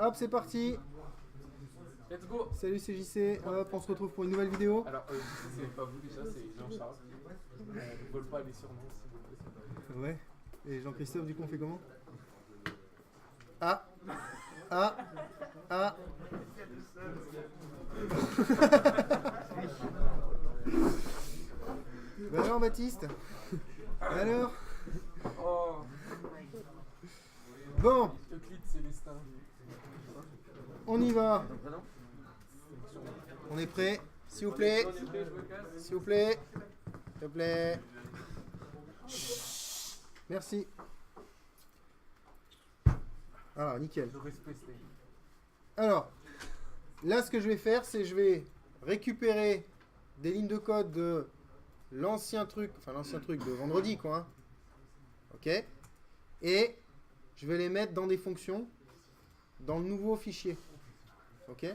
Hop, c'est parti. Let's go. Salut, c'est JC. Hop, on se retrouve pour une nouvelle vidéo. Alors, c'est pas vous déjà, c'est Jean-Charles. Ne vole pas les surnoms, s'il vous plaît, c'est pas vous. Ouais. Et Jean-Christophe, du coup, on fait comment? Ah. Ah. Ah. Bah alors, Baptiste? Alors? Oh, Bon, Euclide Célestin. on y va. On est prêt? S'il vous plaît. On est prêt, je me casse. S'il vous plaît. S'il vous plaît. Merci. Ah, nickel. Le respect, c'est. Alors, là, ce que je vais faire, c'est je vais récupérer des lignes de code de l'ancien truc de vendredi, quoi. Hein. Ok. Et je vais les mettre dans des fonctions dans le nouveau fichier. Ok.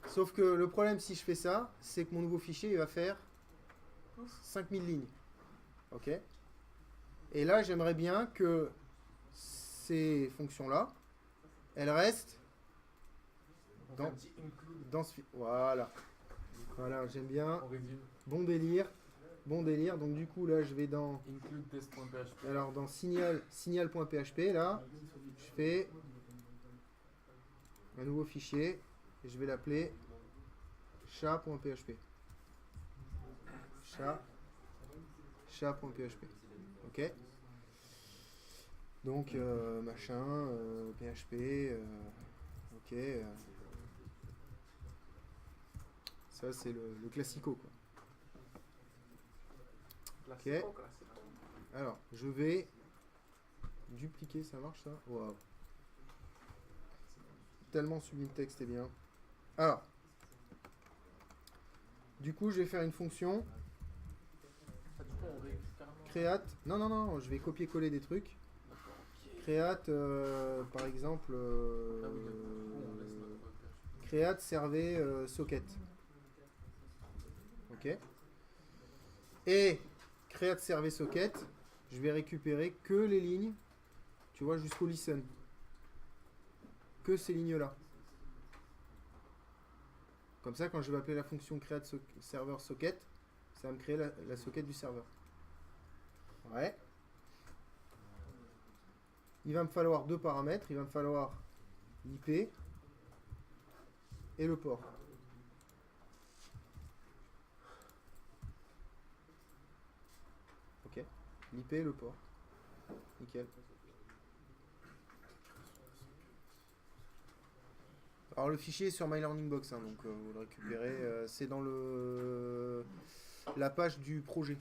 Sauf que le problème, si je fais ça, c'est que mon nouveau fichier, il va faire 5000 lignes. Ok. Et là, j'aimerais bien que ces fonctions-là, elles restent dans ce... Voilà. Voilà, j'aime bien. On résume. Bon délire. Bon délire. Donc du coup, là, je vais dans... Include test.php. Alors, dans signal.php, là, je fais un nouveau fichier. Et je vais l'appeler chat.php. Chat.php. Ok. Donc, machin, PHP, ok. Ça, c'est le classico, quoi. Ok. Alors, je vais dupliquer, ça marche, ça? Waouh. Tellement sublime texte est bien. Alors, du coup, je vais faire une fonction create. Non, non, non, je vais copier-coller des trucs. Create, par exemple, create servait socket. Ok. Et create servait socket, je vais récupérer que les lignes, tu vois, jusqu'au listen. Que ces lignes-là. Comme ça, quand je vais appeler la fonction create server socket, ça va me créer la socket du serveur. Ouais. Il va me falloir deux paramètres. Il va me falloir l'IP et le port. Ok. L'IP et le port. Nickel. Alors le fichier est sur MyLearningBox, hein, donc vous le récupérez. C'est dans la page du projet.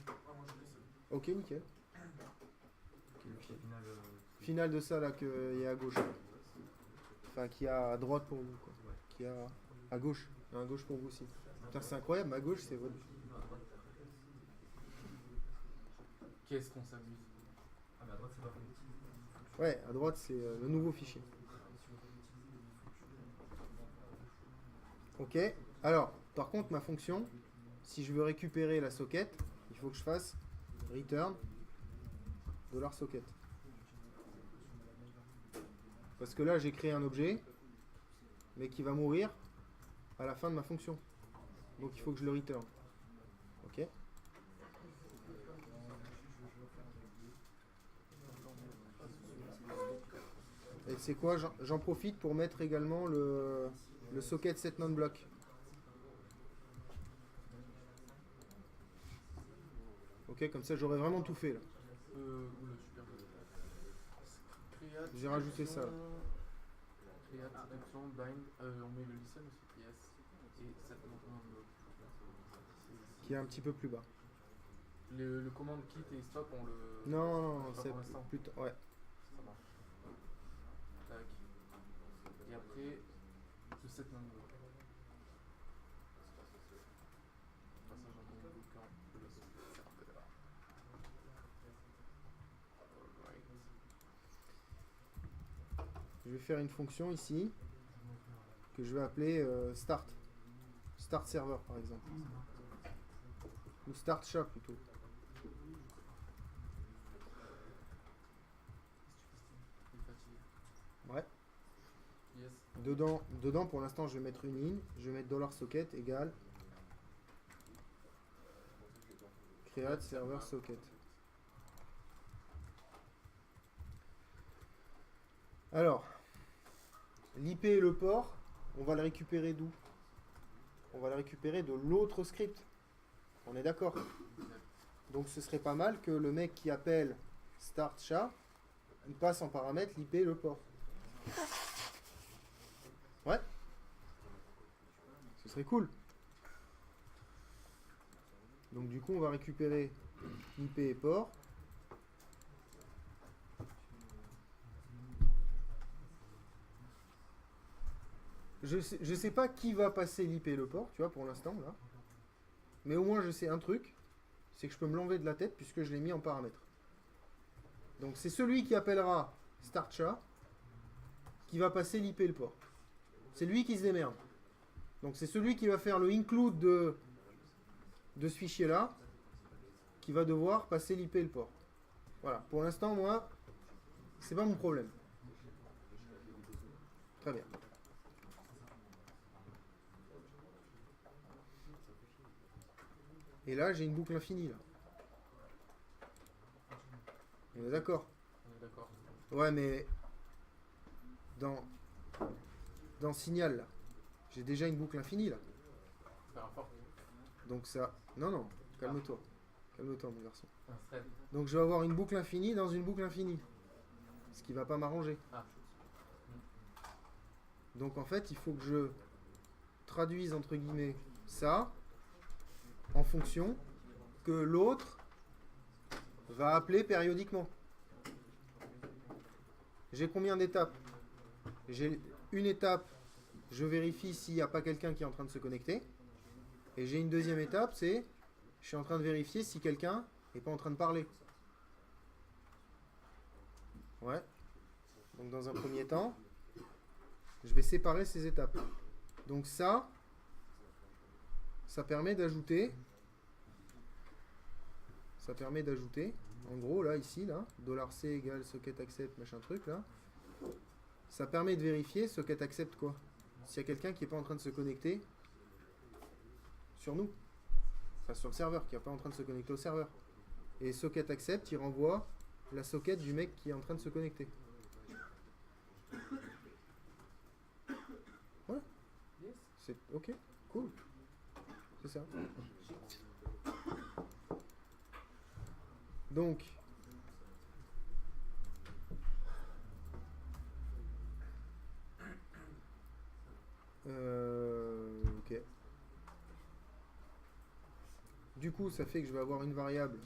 Ok, nickel. Final de ça là qu'il y a à gauche. Enfin, qu'il y a à droite pour vous. Quoi. Qu'il y a à gauche. Il y a à gauche pour vous aussi. Putain, c'est incroyable, à gauche c'est votre. Qu'est-ce qu'on s'amuse. Ah, mais à droite, c'est pas fait. Ouais, à droite c'est le nouveau fichier. Ok. Alors, par contre, ma fonction, si je veux récupérer la socket, il faut que je fasse return $socket. Parce que là, j'ai créé un objet, mais qui va mourir à la fin de ma fonction. Donc, il faut que je le return. Ok. Et c'est quoi? J'en profite pour mettre également le socket setNonBlock. Ok, comme ça, j'aurais vraiment tout fait là. Oula, super. Create, J'ai rajouté ça. Create, sélection, bind. On met le listen aussi. Yes. Et cette commande. Qui est un petit peu plus bas. Le commande kit et stop, on le. Non, non, non, Pas c'est pour l'instant. plutôt. Ouais. Ça marche. Tac. Et après, le set non block. Passage en bon bloquant de la serveur. Alright. Je vais faire une fonction ici que je vais appeler start. Start server par exemple. Ou start chat plutôt. Il est fatigué. Ouais. Dedans, pour l'instant, je vais mettre une ligne. Je vais mettre $socket égale create server socket. Alors, l'IP et le port, on va le récupérer d'où? On va le récupérer de l'autre script. On est d'accord? Donc ce serait pas mal que le mec qui appelle start SHA, il passe en paramètre l'IP et le port. Ouais. Ce serait cool. Donc du coup, on va récupérer IP et port. Je sais pas qui va passer l'IP et le port, tu vois, pour l'instant, là. Mais au moins, je sais un truc, c'est que je peux me l'enlever de la tête puisque je l'ai mis en paramètre. Donc c'est celui qui appellera StartSHA qui va passer l'IP et le port. C'est lui qui se démerde. Donc c'est celui qui va faire le include de ce fichier-là qui va devoir passer l'IP et le port. Voilà. Pour l'instant, moi, c'est pas mon problème. Très bien. Et là, j'ai une boucle infinie, là. On est d'accord? On est d'accord. Ouais, mais dans Signal, là, j'ai déjà une boucle infinie, là. Faire un fork. Donc ça... Non, calme-toi. Calme-toi, mon garçon. Un thread. Donc je vais avoir une boucle infinie dans une boucle infinie. Ce qui va pas m'arranger. Ah. Donc en fait, il faut que je traduise, entre guillemets, ça en fonction que l'autre va appeler périodiquement. J'ai combien d'étapes? J'ai une étape, je vérifie s'il n'y a pas quelqu'un qui est en train de se connecter. Et j'ai une deuxième étape, c'est je suis en train de vérifier si quelqu'un n'est pas en train de parler. Ouais. Donc dans un premier temps, je vais séparer ces étapes. Donc ça permet d'ajouter. Ça permet d'ajouter. En gros, là, ici, là, $C égale socket accept, machin truc, là. Ça permet de vérifier socket accept quoi? S'il y a quelqu'un qui n'est pas en train de se connecter sur nous. Enfin, sur le serveur, qui n'est pas en train de se connecter au serveur. Et socket accept, il renvoie la socket du mec qui est en train de se connecter. Ouais. Yes. C'est ok, cool. C'est ça. Donc, ok. Du coup, ça fait que je vais avoir une variable.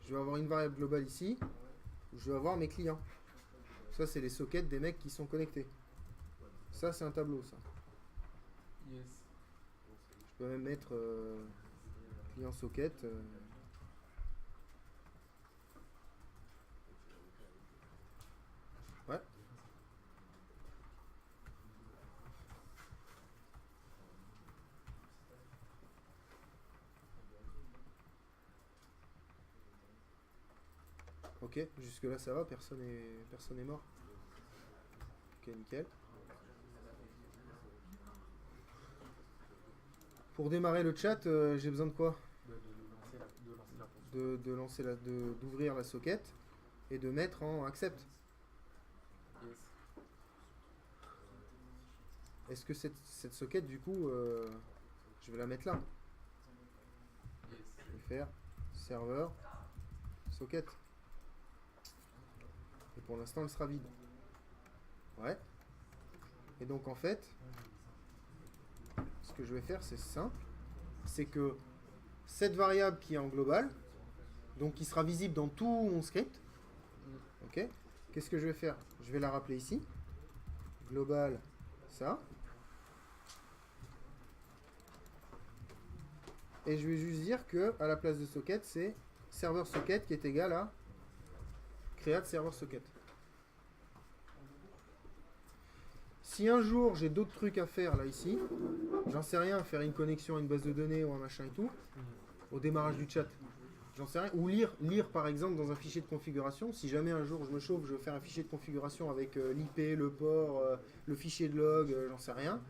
Je vais avoir une variable globale ici, où je vais avoir mes clients. Ça, c'est les sockets des mecs qui sont connectés. Ça, c'est un tableau, ça. Yes. Je peux même mettre client socket. Ouais. Ok, jusque là ça va, personne est mort. Ok, nickel. Pour démarrer le chat, j'ai besoin de quoi? D'ouvrir la socket et de mettre en accept. Yes. Est-ce que cette socket, du coup, je vais la mettre là? Yes. Je vais faire serveur socket. Et pour l'instant, elle sera vide. Ouais. Et donc, en fait, ce que je vais faire, c'est simple. C'est que cette variable qui est en global, donc qui sera visible dans tout mon script, ok, qu'est-ce que je vais faire? Je vais la rappeler ici. Global, ça. Et je vais juste dire que à la place de socket, c'est serveur socket qui est égal à create server socket. Si un jour j'ai d'autres trucs à faire là ici, j'en sais rien, faire une connexion à une base de données ou un machin et tout, au démarrage du chat, J'en sais rien. Ou lire par exemple dans un fichier de configuration. Si jamais un jour je me chauffe, je veux faire un fichier de configuration avec l'IP, le port, le fichier de log, j'en sais rien.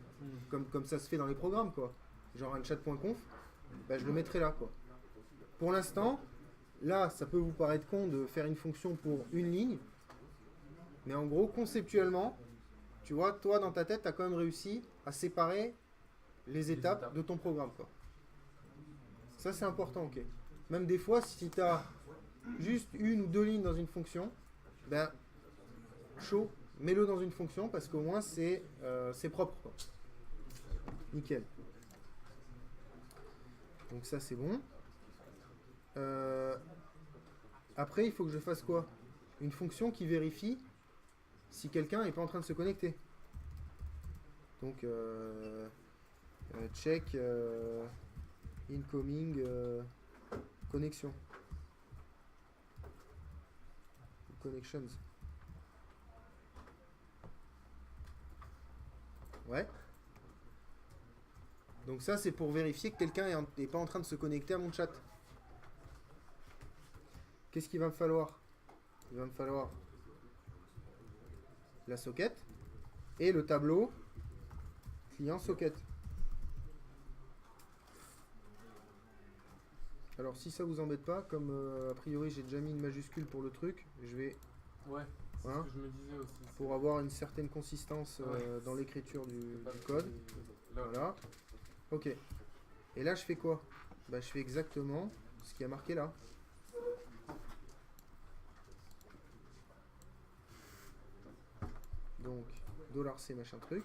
Comme ça se fait dans les programmes, quoi. Genre un chat.conf, bah, je le mettrai là, quoi. Pour l'instant, là, ça peut vous paraître con de faire une fonction pour une ligne. Mais en gros, conceptuellement, tu vois, toi, dans ta tête, tu as quand même réussi à séparer les étapes de ton programme, quoi. Ça, c'est important, ok. Même des fois, si tu as juste une ou deux lignes dans une fonction, ben, chaud, mets-le dans une fonction parce qu'au moins, c'est propre, quoi. Nickel. Donc ça, c'est bon. Après, il faut que je fasse quoi? Une fonction qui vérifie si quelqu'un n'est pas en train de se connecter. Donc, check incoming connexion. Connections. Ouais. Donc ça, c'est pour vérifier que quelqu'un n'est pas en train de se connecter à mon chat. Qu'est-ce qu'il va me falloir? Il va me falloir la socket et le tableau client socket. Alors si ça vous embête pas, comme a priori j'ai déjà mis une majuscule pour le truc, je vais... Ouais, c'est Hein, ce que je me disais aussi. pour avoir une certaine consistance dans l'écriture du code. Là, Voilà. Ok. Et là je fais quoi? Bah je fais exactement ce qui a marqué là. Donc, $C machin truc.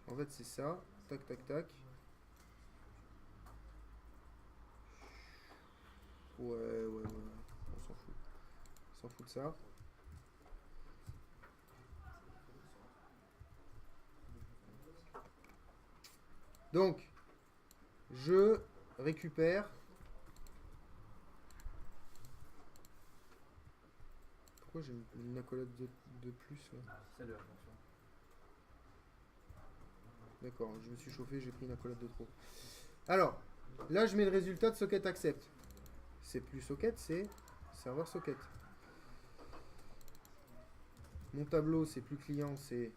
En fait, c'est ça. Tac, tac, tac. Ouais. On s'en fout. On s'en fout de ça. Donc, je récupère... Pourquoi j'ai une accolade de plus là? C'est de la fonction. D'accord, je me suis chauffé, j'ai pris une accolade de trop. Alors, là je mets le résultat de socket accept. C'est plus socket, c'est serveur socket. Mon tableau, c'est plus client, c'est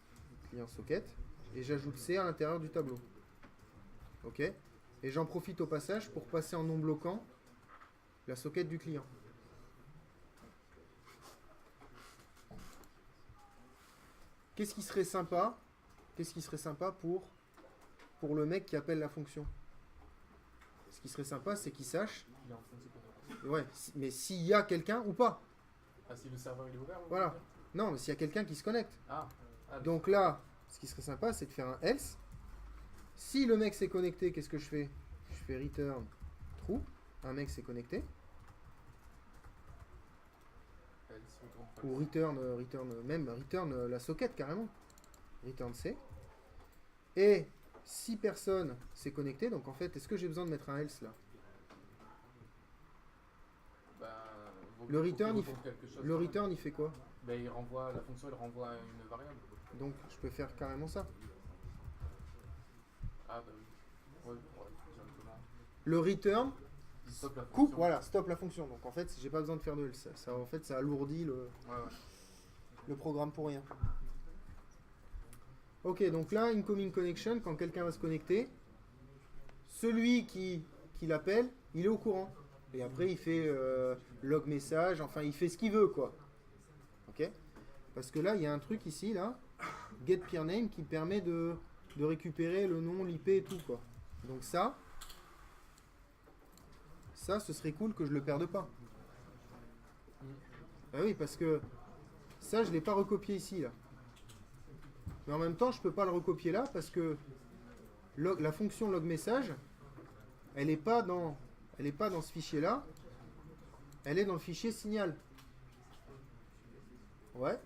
client socket. Et j'ajoute C à l'intérieur du tableau. Ok? Et j'en profite au passage pour passer en non bloquant la socket du client. Qu'est-ce qui serait sympa? Qu'est-ce qui serait sympa pour le mec qui appelle la fonction? Ce qui serait sympa, c'est qu'il sache, il est en train de se connecter. ouais, mais s'il y a quelqu'un ou pas. Ah, si le serveur il est ouvert? Voilà. voulez dire Non, mais s'il y a quelqu'un qui se connecte. Ah, Donc là, ce qui serait sympa, c'est de faire un else. Si le mec s'est connecté, qu'est-ce que je fais? Je fais return true. Un mec s'est connecté. Ou return la socket carrément. Return C. Et si personne s'est connecté, donc en fait, est-ce que j'ai besoin de mettre un else là? Le return, il fait quoi? Ben, il renvoie, la fonction elle renvoie une variable. Donc je peux faire carrément ça. Ah bah oui. Ouais, directement. Le return Il stoppe la coupe, fonction. voilà, stop la fonction. Donc en fait, j'ai pas besoin de faire de else. En fait, ça alourdit Ouais. le programme pour rien. Ok, donc là, incoming connection, quand quelqu'un va se connecter, celui qui l'appelle, il est au courant. Et après, il fait log message, enfin, il fait ce qu'il veut, quoi. Ok? Parce que là, il y a un truc ici, là, get peer name, qui permet de récupérer le nom, l'IP et tout, quoi. Donc ça, ce serait cool que je le perde pas. Ah oui, parce que ça, je ne l'ai pas recopié ici, là. Mais en même temps, je ne peux pas le recopier là parce que la fonction log message, elle n'est pas dans ce fichier-là. Elle est dans le fichier signal. Ouais.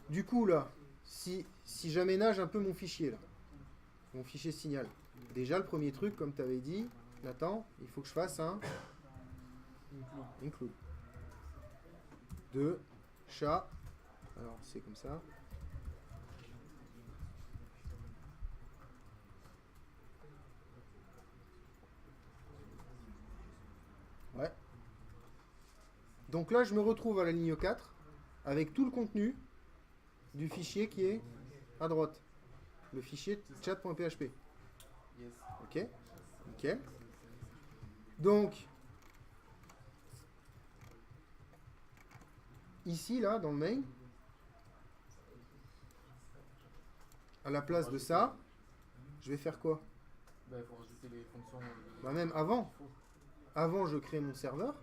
Du coup, là, si j'aménage un peu mon fichier, là, mon fichier signal, déjà, le premier truc, comme tu avais dit, Nathan, il faut que je fasse un include. De chat. Alors, c'est comme ça. Donc là, je me retrouve à la ligne 4 avec tout le contenu du fichier qui est à droite. Le fichier chat.php. Yes. Ok, nickel. Donc, ici, là, dans le main, à la place de ça, je vais faire quoi? Bah, il faut rajouter les fonctions. Bah même avant. Avant, je crée mon serveur.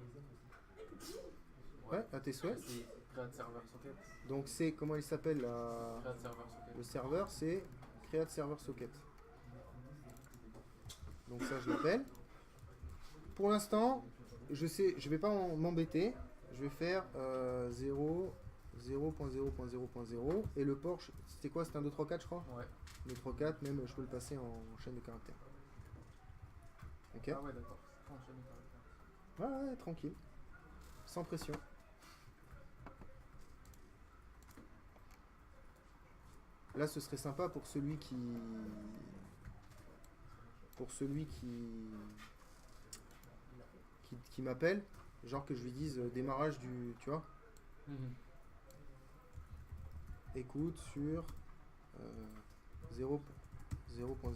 Ouais, à tes souhaits. C'est create server socket. Donc c'est, comment il s'appelle la... Create server socket. Le serveur, c'est create server socket. Donc ça, je l'appelle. Pour l'instant, je vais pas m'embêter. Je vais faire 0, 0.0.0.0 et le port, c'était quoi? C'était un 2, 3, 4 je crois? Ouais. 2, 3, 4, même je peux le passer en chaîne de caractères. Ok? Ah ouais, d'accord. C'est pas en chaîne de caractères. Ouais, tranquille. Sans pression. Là, ce serait sympa pour celui qui... qui m'appelle. Genre que je lui dise démarrage du... Tu vois? Écoute sur 0.0. Ouais, je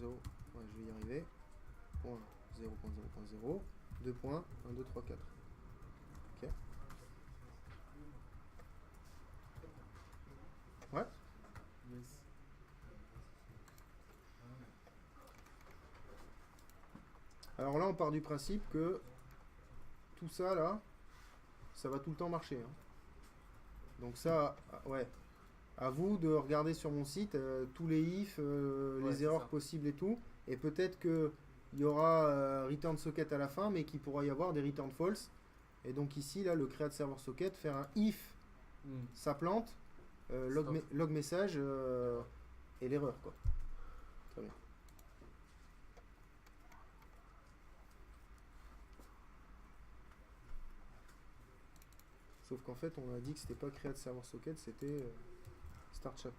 vais y arriver. Point 0.0.0. 2 points. 1, 2, 3, 4. Ok. Ouais. Yes. Alors là, on part du principe que tout ça, là, ça va tout le temps marcher. Hein. Donc ça, ouais. À vous de regarder sur mon site tous les ifs, Ouais, les c'est erreurs ça. possibles et tout. Et peut-être qu'il y aura return socket à la fin, mais qu'il pourra y avoir des return false. Et donc ici, là, le create server socket, faire un if, ça plante, log message et l'erreur, quoi. Très bien. Sauf qu'en fait, on a dit que c'était pas create server socket, c'était start chat.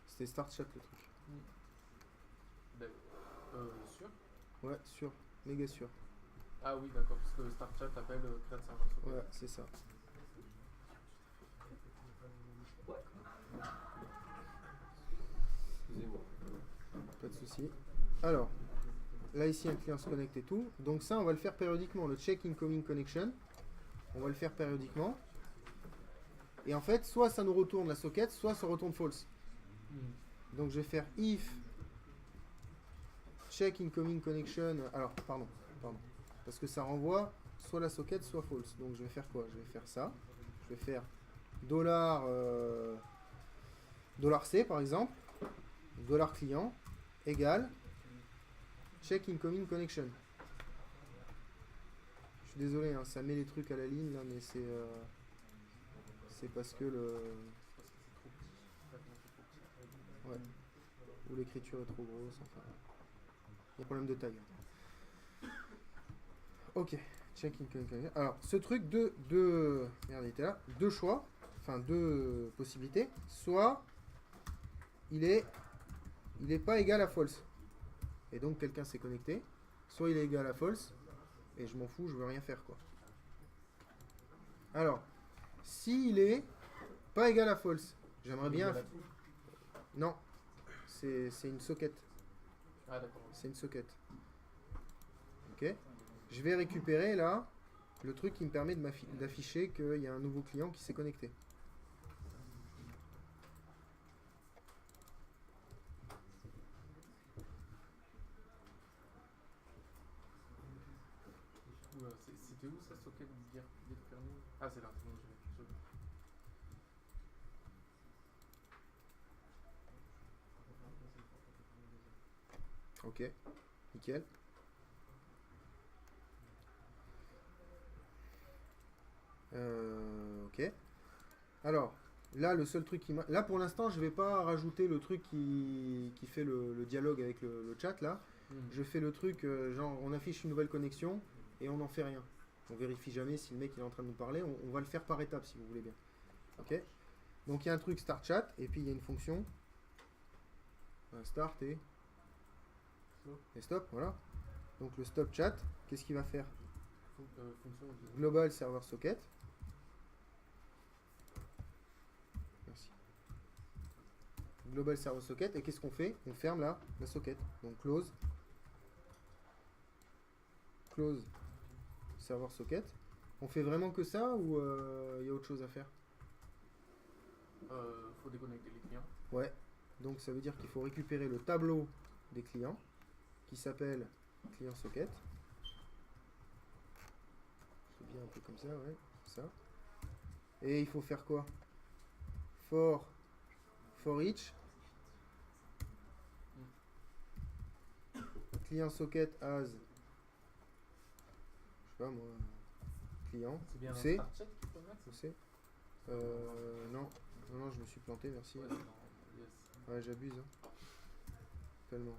C'était start chat le truc. Ben, sûr. Ouais, sûr, méga sûr. Ah oui, d'accord, parce que start chat appelle create server socket. Ouais, c'est ça. Excusez-moi. Pas de souci. Alors, là ici un client se connecte et tout. Donc ça, on va le faire périodiquement. Le check incoming connection, on va le faire périodiquement. Et en fait, soit ça nous retourne la socket, soit ça retourne false. Donc je vais faire if check incoming connection. Alors, pardon. Parce que ça renvoie soit la socket, soit false. Donc je vais faire quoi? Je vais faire ça. Je vais faire $C par exemple. $client égale check incoming connection. Je suis désolé, hein, ça met les trucs à la ligne là, mais c'est parce que le... Ouais. Ou l'écriture est trop grosse, enfin... Il y a problème de taille. Ok, check incoming connection. Alors, ce truc, merde, il était là. Deux choix, enfin deux possibilités. Soit il est pas égal à false. Et donc quelqu'un s'est connecté. Soit il est égal à false. Et je m'en fous, je veux rien faire quoi. Alors, s'il est pas égal à false, j'aimerais bien... Non, c'est une socket. Ah d'accord. C'est une socket. Ok. Je vais récupérer là le truc qui me permet d'afficher qu'il y a un nouveau client qui s'est connecté. C'était où ça socket get permis? Ah c'est là, c'est bon, je l'ai. Ok, nickel. Ok. Alors, là, le seul truc qui m'a... Là, pour l'instant, je vais pas rajouter le truc qui fait le dialogue avec le chat, là. Je fais le truc, genre, on affiche une nouvelle connexion et on n'en fait rien. On vérifie jamais si le mec il est en train de nous parler. On va le faire par étapes, si vous voulez bien. Ok. Donc, il y a un truc start chat et puis il y a une fonction. Start et stop, voilà. Donc le stop chat, qu'est-ce qu'il va faire? Fonction de... Global server socket. Merci. Global server socket. Et qu'est-ce qu'on fait? On ferme la socket. Donc close. Close server socket. On fait vraiment que ça ou il y a autre chose à faire? Faut déconnecter les clients. Ouais. Donc ça veut dire qu'il faut récupérer le tableau des clients qui s'appelle client socket. C'est bien un peu comme ça, ouais. Ça. Et il faut faire quoi? For each client socket as, je sais pas moi, client. C'est bien un C'est start check qu'il faut mettre. c'est non, non, je me suis planté, merci. Ouais, non, yes. Ouais, j'abuse, hein. Tellement.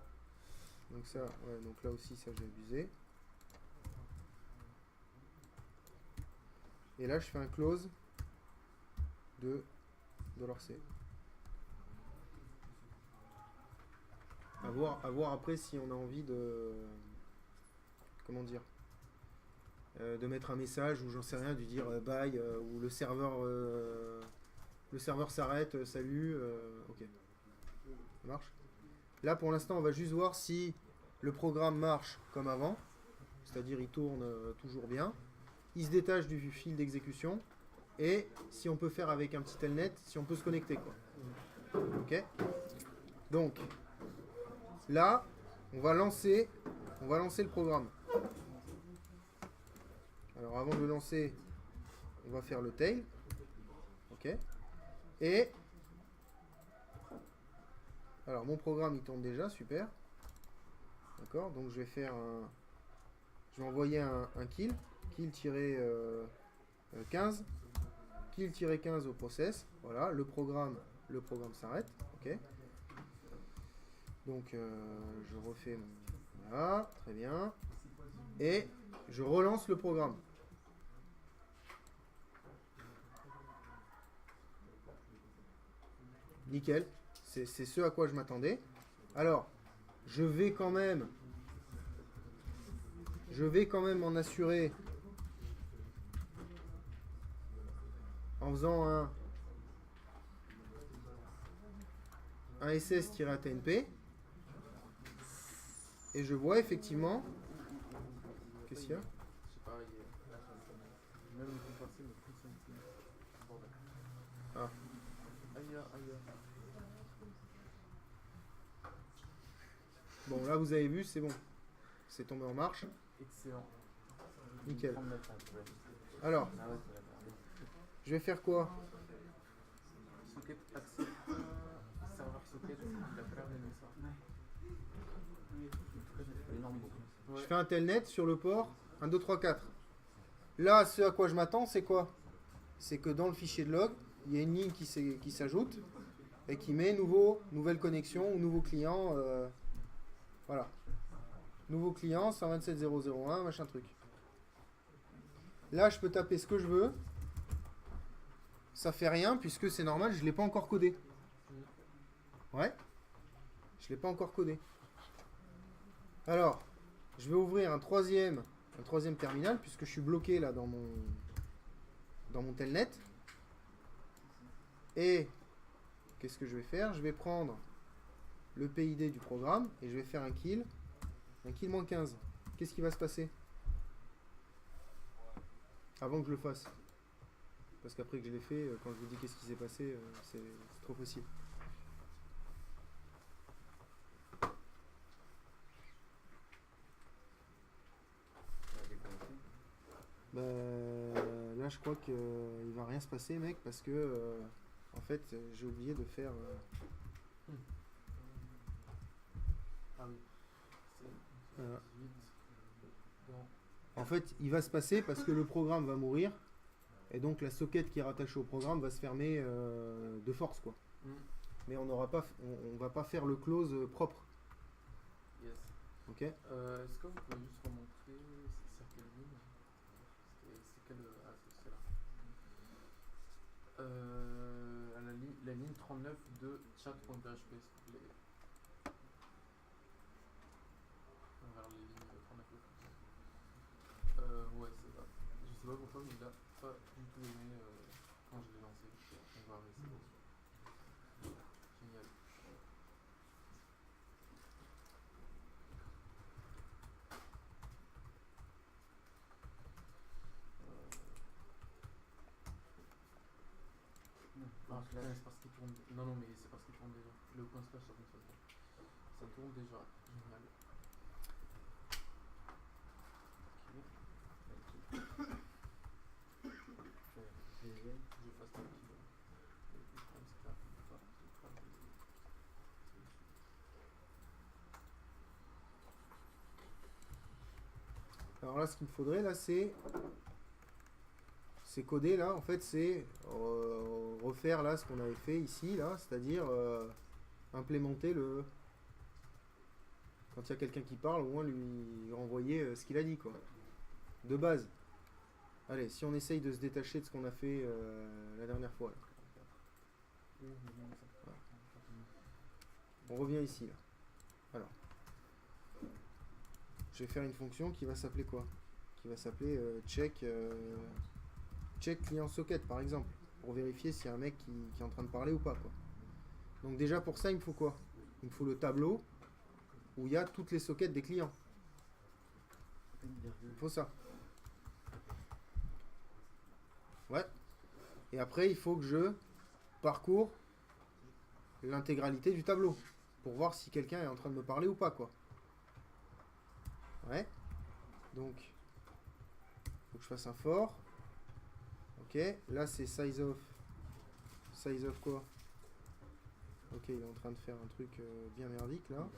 Donc ça, ouais, donc là aussi, ça j'ai abusé. Et là, je fais un close de $C. À voir après si on a envie de... Comment dire, de mettre un message ou j'en sais rien, de dire bye, ou le serveur s'arrête, salut, ok. Ça marche. Là, pour l'instant, on va juste voir si le programme marche comme avant, c'est-à-dire il tourne toujours bien, il se détache du fil d'exécution, et si on peut faire avec un petit telnet, si on peut se connecter, quoi. Ok. Donc, là, on va lancer le programme. Alors, avant de le lancer, on va faire le tail. Ok. Et alors, mon programme, il tourne déjà, super. D'accord, donc je vais envoyer un kill 15, kill-15 au process. Voilà, le programme s'arrête. Ok. Donc, je refais mon... Voilà, très bien. Et je relance le programme. Nickel. C'est ce à quoi je m'attendais. Alors, je vais quand même m'en assurer en faisant un ss-atnp. Et je vois effectivement... Qu'est-ce qu'il y a? Je sais pas, il y a... Même le compartir ne fonctionne plus. Bordel. Ah. Aïe, aïe. Bon, là vous avez vu, c'est bon. C'est tombé en marche. Excellent. Nickel. 39, hein, ouais. Alors, Ah ouais, c'est la merde. je vais faire quoi? Socket accès. Serveur socket, il a pas l'air d'aimer ça. Énorme beaucoup. Je fais un telnet sur le port 1, 2, 3, 4. Là, ce à quoi je m'attends, c'est quoi? C'est que dans le fichier de log, il y a une ligne qui s'ajoute et qui met nouvelle connexion ou nouveau client. Voilà. Nouveau client, 127.0.0.1, machin truc. Là, je peux taper ce que je veux. Ça fait rien puisque c'est normal, je ne l'ai pas encore codé. Ouais. Je ne l'ai pas encore codé. Alors, je vais ouvrir un troisième terminal puisque je suis bloqué là dans mon telnet. Et qu'est-ce que je vais faire? Je vais prendre le PID du programme et je vais faire un kill -15. Qu'est-ce qui va se passer avant que je le fasse? Parce qu'après que je l'ai fait, quand je vous dis qu'est-ce qui s'est passé, c'est trop facile. Bah, là, je crois qu'il va rien se passer, mec, parce que en fait, j'ai oublié de faire. Ah oui. Voilà. 18. Bon. En fait, il va se passer parce que le programme va mourir et donc la socket qui est rattachée au programme va se fermer de force, quoi. Mais on va pas faire le close propre. Yes. Ok. Est-ce que vous pouvez juste remontrer c'est quelle ligne? C'est quelle... Ah, c'est là. À la ligne 39 de chat.php, s'il vous plaît. Vers les lignes 39 et vois pourquoi il a pas du tout aimé quand je l'ai lancé. On va réessayer. Génial. Ah putain, c'est parce qu'il tourne. Non, non, mais c'est parce qu'il tourne déjà. Le point splash, ça fonctionne pas. Ça tourne déjà. Génial. Je fasse un petit peu. Comme ça. Alors là, ce qu'il me faudrait, là, c'est coder, là, en fait, c'est refaire, là, ce qu'on avait fait ici, là, c'est-à-dire implémenter le... Quand il y a quelqu'un qui parle, au moins lui renvoyer ce qu'il a dit, quoi. De base. Allez, si on essaye de se détacher de ce qu'on a fait la dernière fois, là. Voilà. On revient ici, là. Alors. Je vais faire une fonction qui va s'appeler quoi? Qui va s'appeler check client socket, par exemple, pour vérifier s'il y a un mec qui est en train de parler ou pas, quoi. Donc déjà pour ça, il me faut quoi? Il me faut le tableau où il y a toutes les sockets des clients. Il faut ça. Ouais. Et après, il faut que je parcours l'intégralité du tableau pour voir si quelqu'un est en train de me parler ou pas, quoi. Ouais. Donc, faut que je fasse un for. Ok. Là, c'est size of. Size of quoi? Ok, il est en train de faire un truc bien merdique là.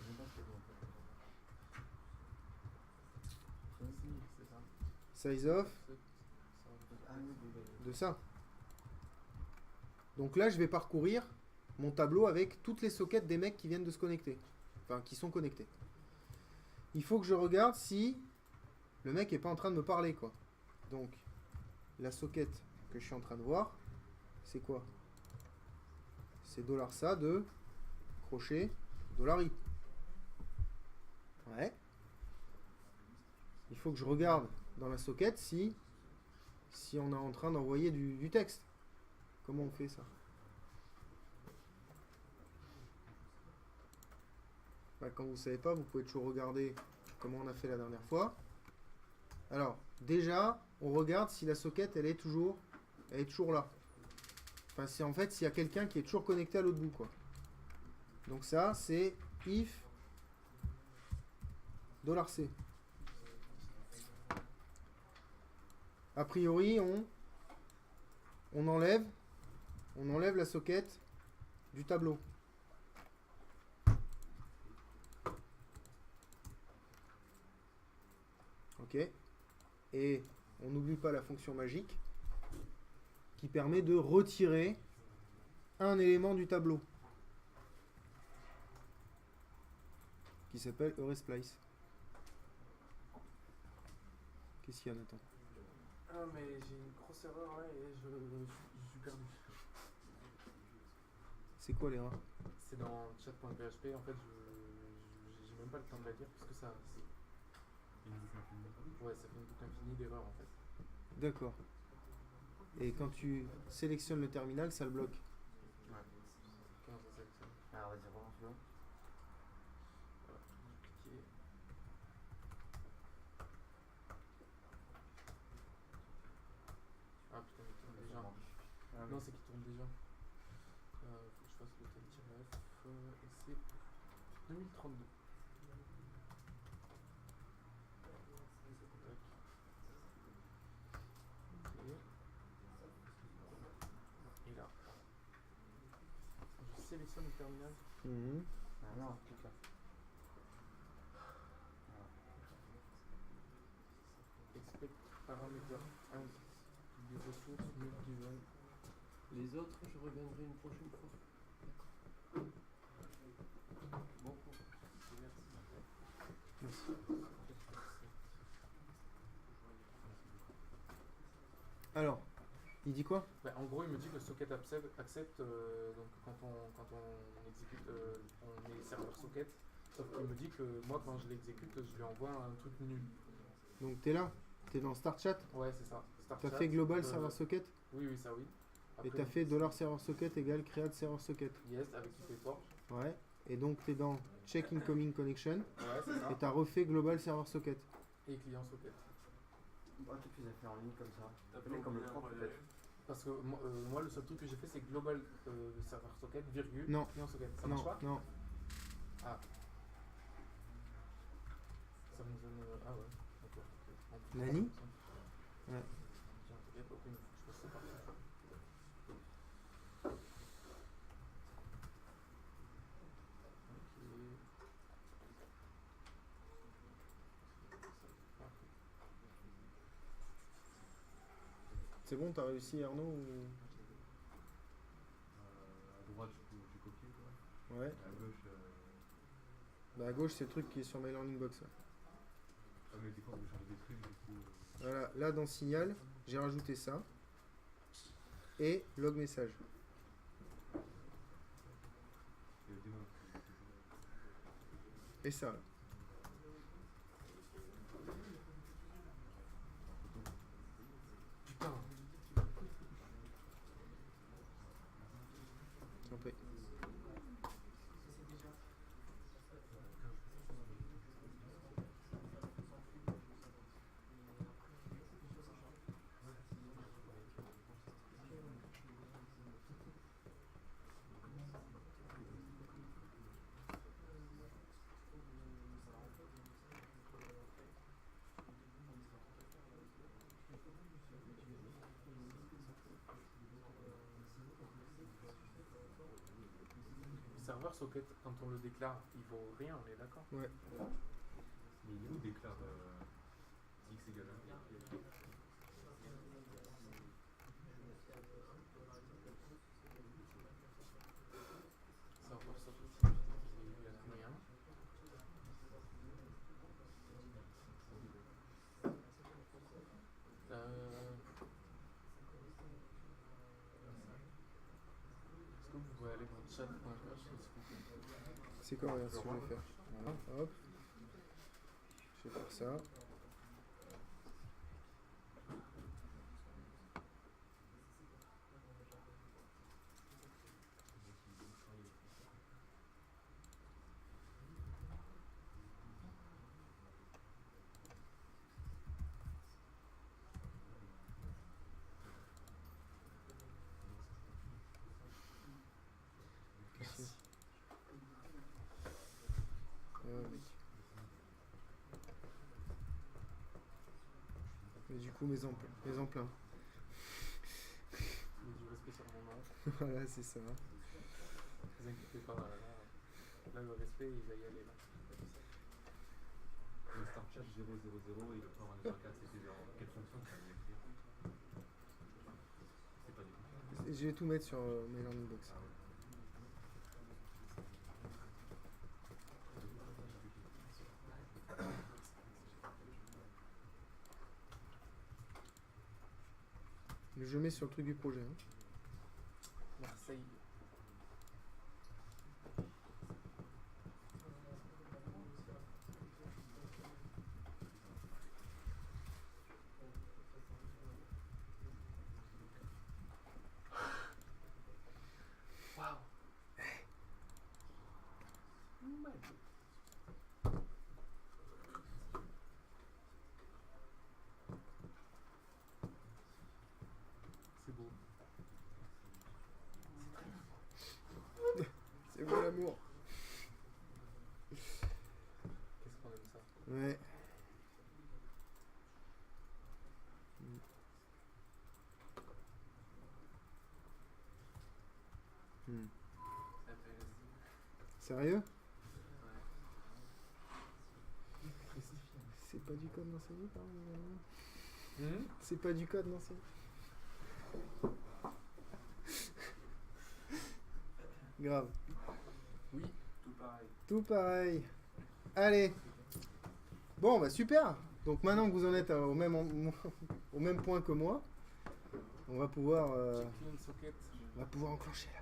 Size of de ça. Donc là, je vais parcourir mon tableau avec toutes les sockets des mecs qui viennent de se connecter. Enfin, qui sont connectés. Il faut que je regarde si le mec est pas en train de me parler, quoi. Donc, la socket que je suis en train de voir, c'est quoi? C'est $ça de crochet $i. Ouais. Il faut que je regarde dans la socket si on est en train d'envoyer du texte. Comment on fait ça? Quand vous ne savez pas, vous pouvez toujours regarder comment on a fait la dernière fois. Alors, déjà, on regarde si la socket, elle est toujours là. Enfin, c'est en fait s'il y a quelqu'un qui est toujours connecté à l'autre bout, quoi. Donc ça, c'est if $C. A priori, on enlève la socket du tableau. Ok. Et on n'oublie pas la fonction magique qui permet de retirer un élément du tableau qui s'appelle EreSplice. Qu'est-ce qu'il y a, Nathan? Ah, mais j'ai une grosse erreur là et je suis perdu. C'est quoi l'erreur? C'est dans chat.php, en fait, j'ai même pas le temps de la dire parce que ça. Ouais, ça fait une boucle infinie d'erreurs en fait. D'accord. Et quand tu sélectionnes le terminal, ça le bloque. Ouais. Comment ça sélectionne? Alors vas-y, relance-le. Voilà, j'ai cliqué. Ah putain, il tourne déjà. Non, c'est qu'il tourne déjà. Faut que je fasse le tel-f et c'est 2032. Et là, je sélectionne le terminal. Ah non, clique là. Expect paramètre 1 des ressources not given. Les autres, je reviendrai une prochaine fois. Bon cours. Merci. Alors, il dit quoi? Bah, en gros, il me dit que le socket accepte donc quand on exécute, on met serveur socket. Sauf qu'il me dit que moi, quand je l'exécute, je lui envoie un truc nul. Donc t'es là? T'es dans Start Chat? Ouais, c'est ça. start T'as chat, fait global server socket Oui, oui, ça oui. et Après, t'as fait $server socket égale create server socket. Yes, avec toutes les portes. Ouais. Et donc t'es dans check incoming connection Ouais, c'est ça. et t'as refait global server socket. Et client socket. Pourquoi tu les as fait en ligne comme ça? T'as Fais-les comme le oublié un prof relais. peut-être. Parce que moi, le seul truc que j'ai fait, c'est global server socket, virgule, Non. client socket. Ça marche Non, pas? non. Ah. Ça me donne. Ah ouais, d'accord. Ok. En plus, Nani? ça. Ouais. Tiens, t'inquiète, ok, il faut que je fasse ça par contre. C'est bon, t'as réussi Arnaud ou... À droite, j'ai copié quoi. Ouais. À gauche, Bah à gauche c'est le truc qui est sur my learning box. Ouais. ah, mais des fois, vous changez des trucs, du coup. Voilà, là dans signal, j'ai rajouté ça. Et log message. Il y a des noms. Et ça. Là. Putain. T'en prie. Serveur socket, quand on le déclare, il vaut rien, on est d'accord? Ouais. Mais il est où déclare x égale 1? Serveur socket, il y a combien? Est-ce que vous pouvez aller dans chat.fr, s'il vous plaît? C'est quoi regarde ce que je vais faire. Voilà, hop. Je vais faire ça. Merci. Mec. Mais du coup mes empleins. Mais du respect sur mon nom. Voilà, c'est ça. Ne vous inquiétez pas, là, le respect, il va y aller là. Le start chat 000 et le port 1 4 c'était vers quelle fonction ça allait écrire? C'est pas du tout. Je vais tout mettre sur my learning box. Mais je mets sur le truc du projet. Hein. Marseille. Waouh. C'est beau. C'est beau l'amour. Qu'est-ce qu'on aime ça? Ouais. Hmm. Ça fait Sérieux? ouais. C'est pas du code d'enseigner par exemple. Hmm. C'est pas du code d'enseigner. Grave. Oui, tout pareil. Tout pareil. Allez. Bon, bah super. Donc maintenant que vous en êtes au au même point que moi, on va pouvoir, Check clean socket. on va pouvoir enclencher là.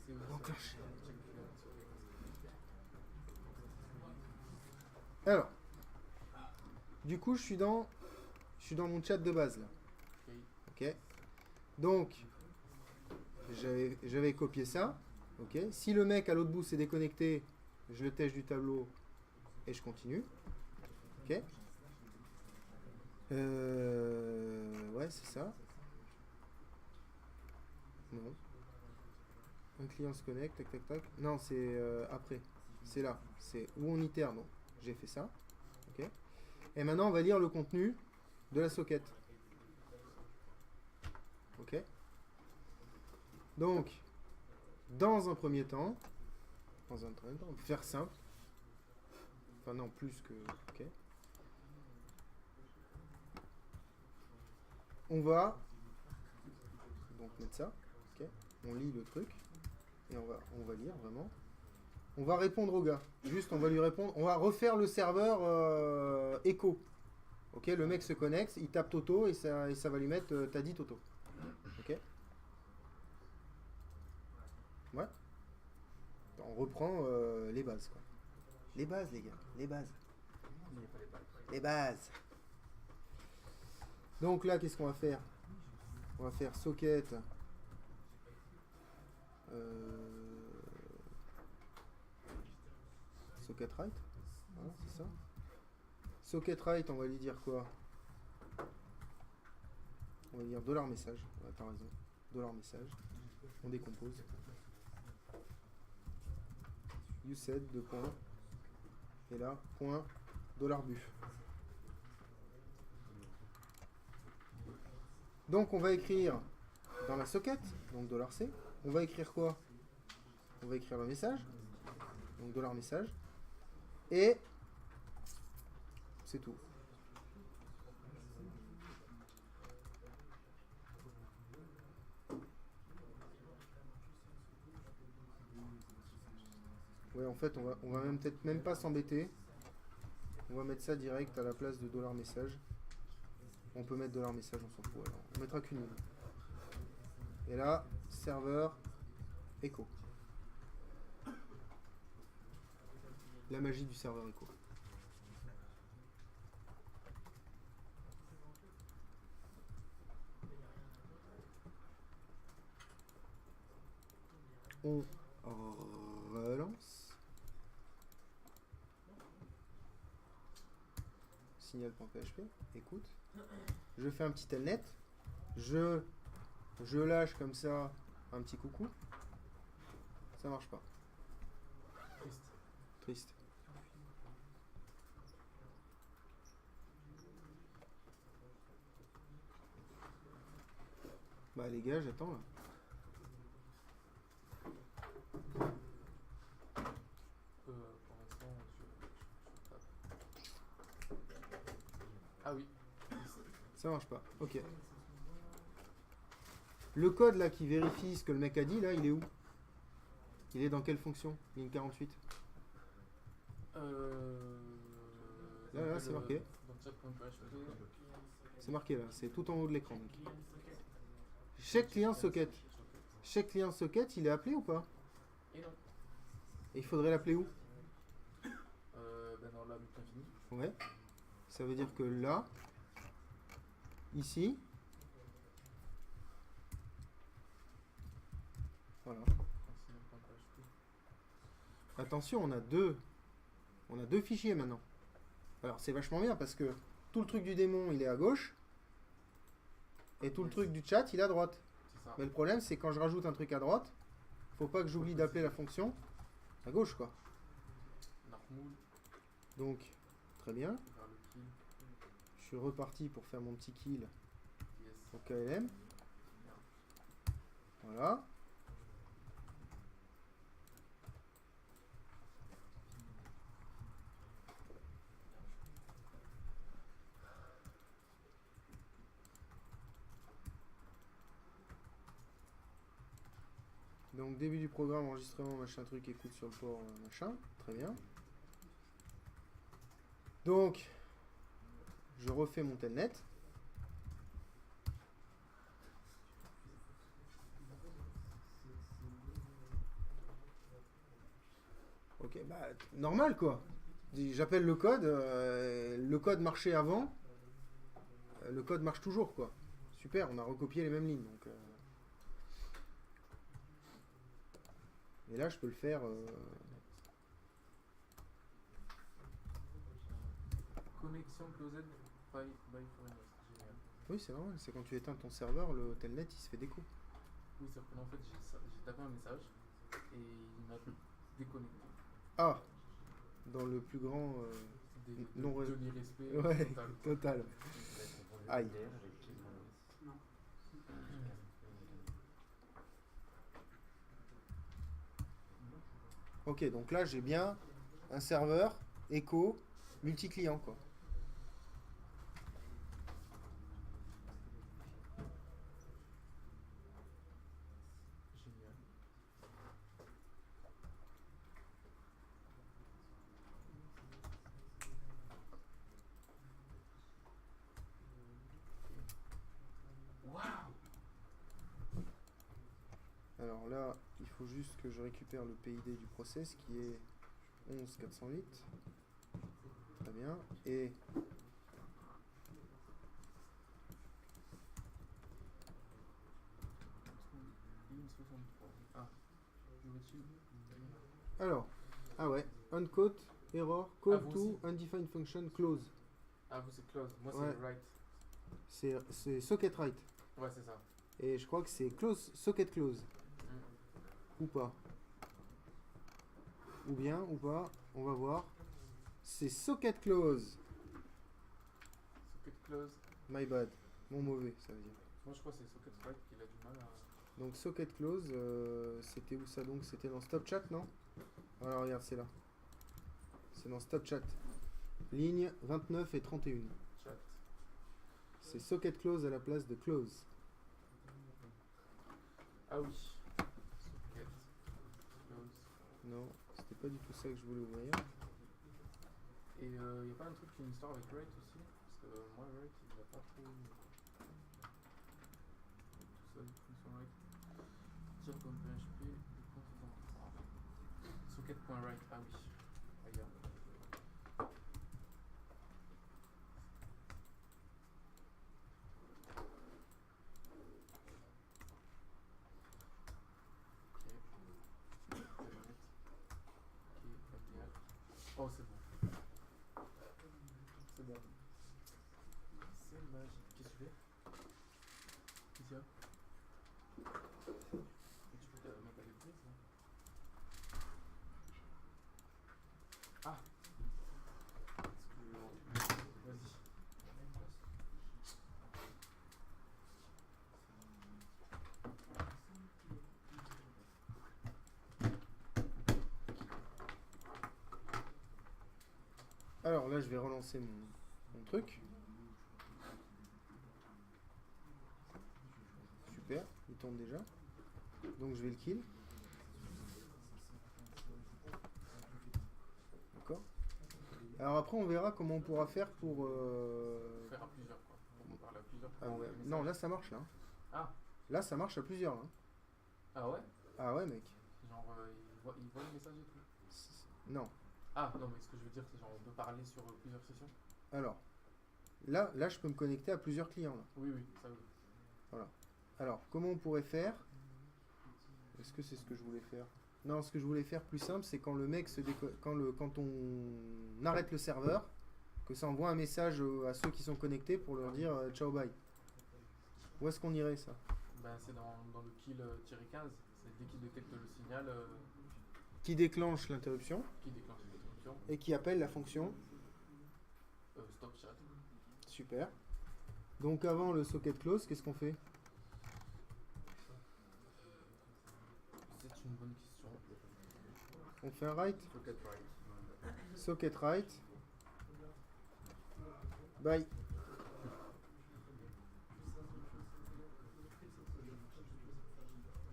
C'est où ça? Enclencher. Check clean socket. Alors, du coup, je suis dans mon chat de base là. Ok. Donc, j'avais copié ça. Ok. Si le mec à l'autre bout s'est déconnecté, je le tèche du tableau et je continue. Ok. Ouais, c'est ça. Non. Un client se connecte, tac tac tac. Non, c'est après. C'est là. C'est où on itère. Donc, j'ai fait ça. Ok. Et maintenant, on va lire le contenu de la socket. Ok. Donc, dans un premier temps, on peut faire simple. Enfin non, plus que. Ok. On va donc mettre ça. Ok. On lit le truc et on va lire vraiment. On va répondre au gars. Juste, on va lui répondre. On va refaire le serveur Echo. Ok. Le mec se connecte, il tape Toto et ça va lui mettre. T'as dit Toto. Ok. Ouais. On reprend les bases, quoi. Les bases, les gars. Les bases. Les bases. Donc là, qu'est-ce qu'on va faire? On va faire socket. Socket write. Voilà, c'est ça. Socket write, on va lui dire quoi? On va dire $message. Ouais, t'as raison. $message. On décompose. You said, 2 points. Et là, point, $buff. Donc on va écrire dans la socket, donc $C. On va écrire quoi? On va écrire le message. Donc $message. Et c'est tout. Ouais, en fait, on va même peut-être même pas s'embêter. On va mettre ça direct à la place de $message. On peut mettre $message, on s'en fout. Alors, on mettra qu'une ligne. Et là, serveur Echo. La magie du serveur Echo. On relance. Signal.php, écoute. Je fais un petit telnet. Je lâche comme ça un petit coucou. Ça marche pas. Triste. Bah les gars, j'attends là. Pour l'instant, ah oui. Ça marche pas. Ok. Le code là qui vérifie ce que le mec a dit là, il est où? Il est dans quelle fonction? Ligne 48. Là, c'est marqué. C'est marqué là, c'est tout en haut de l'écran. Check client socket. Check client socket, il est appelé ou pas? Et non. Et il faudrait l'appeler où? Dans la boucle infinie. Ouais. Ça veut dire que là, ici, voilà. Attention, on a deux fichiers maintenant. Alors c'est vachement bien parce que tout le truc du démon il est à gauche et tout le truc du chat il est à droite. C'est ça. Mais le problème c'est quand je rajoute un truc à droite, faut pas que j'oublie d'appeler la fonction à gauche quoi. Donc très bien. Vers le kill. Je suis reparti pour faire mon petit kill Yes. au KLM. Voilà. Donc début du programme, enregistrement, machin truc, écoute sur le port, machin. Très bien. Donc, je refais mon telnet. Ok, bah normal quoi. J'appelle le code marchait avant, le code marche toujours quoi. Super, on a recopié les mêmes lignes. Donc, et là, je peux le faire. Connexion closed by foreign host. Génial. Oui, c'est normal. C'est quand tu éteins ton serveur, le telnet il se fait déco. Oui, sauf que là, en fait, j'ai tapé un message et il m'a déconnecté. Ah, dans le plus grand. Non, De l'irrespect Ouais, total. total. Aïe. Non. Ok, donc là j'ai bien un serveur, Echo, multi-client quoi. Génial. Waouh! Alors là, il faut juste que je récupère le PID du process qui est 11408. Très bien. Et Ligne 63. Ah, YouTube. alors, ah ouais, uncode, error, call vous to aussi. undefined function close. Ah, vous c'est close. Moi Ouais. c'est right. C'est socket write. Ouais, c'est ça. Et je crois que c'est close, socket close. Ou pas. Ou bien, ou pas. On va voir. C'est socket close. Socket close. My bad. Mon mauvais, ça veut dire. Moi je crois que c'est socket right qu'il a du mal à. Donc socket close, c'était où ça donc? C'était dans stop chat, non? Alors regarde, c'est là. C'est dans stop chat. Ligne 29 et 31. Chat. C'est socket close à la place de close. Ah oui. Socket close. Non, c'était pas du tout ça que je voulais ouvrir. Et y a pas un truc, une histoire avec right aussi? Parce que moi right il va pas trop. Tout ça, une fonction right. Dire comme PHP, le point 63. Socket.right, ah oui. Regarde. Ok. Internet. Ok, MDR. Oh, c'est bon. C'est bon. C'est magique. Qu'est-ce que tu fais? Qu'est-ce qu'il y a? Tu peux mettre à l'épreuve, là? Ah! Excuse-moi. Vas-y. Alors là, je vais relancer mon truc. Super, il tourne déjà. Donc je vais le kill. D'accord. Alors après, on verra comment on pourra faire pour... Faire à plusieurs, quoi. On parle à plusieurs. Ah pour ouais. envoyer le Non, là message. ça marche là. Ah! Là ça marche à plusieurs. Hein. Ah ouais? Ah ouais mec. Genre, il voit le message et tout. Non. Ah, non, mais ce que je veux dire, c'est genre, on peut parler sur plusieurs sessions? Alors, là je peux me connecter à plusieurs clients. Là. Oui, oui, ça oui. Voilà. Alors, comment on pourrait faire? Est-ce que c'est ce que je voulais faire? Non, ce que je voulais faire plus simple, c'est quand le mec quand on arrête le serveur, que ça envoie un message à ceux qui sont connectés pour leur dire ciao bye. Où est-ce qu'on irait ça? Ben, c'est dans le kill-15. C'est dès qu'il détecte le signal Qui déclenche l'interruption qui déclenche l'interruption. et qui appelle la fonction. Stop chat. Super. Donc avant le socket close, qu'est-ce qu'on fait? C'est une bonne question. On fait un write? Socket right. Socket write. Bye.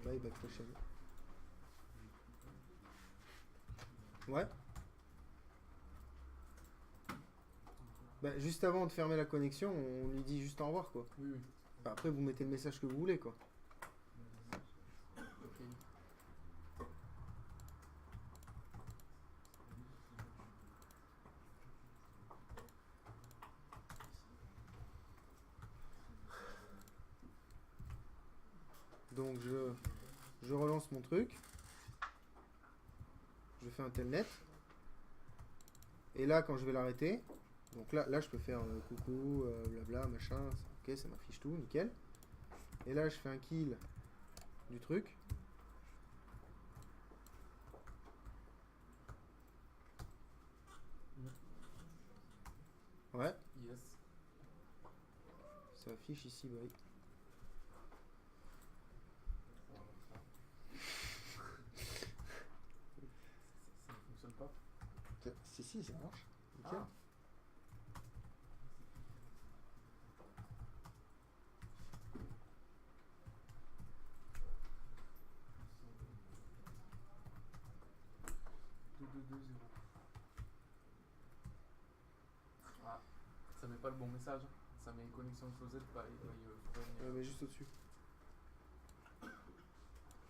Bye backslash M. Ouais. Bah, juste avant de fermer la connexion, on lui dit juste au revoir quoi. Oui, oui. Bah, après vous mettez le message que vous voulez quoi. Ok. Donc je relance mon truc. Je fais un telnet. Et là, quand je vais l'arrêter, donc là, je peux faire coucou, blabla, machin. Ok, ça m'affiche tout, nickel. Et là, je fais un kill du truc. Ouais, Yes. ça affiche ici, bye. Ça ne fonctionne pas. Si, ça marche. Nickel. Ah. Ah, ça met pas le bon message. Ça met connexion closed, pas Mais juste au-dessus.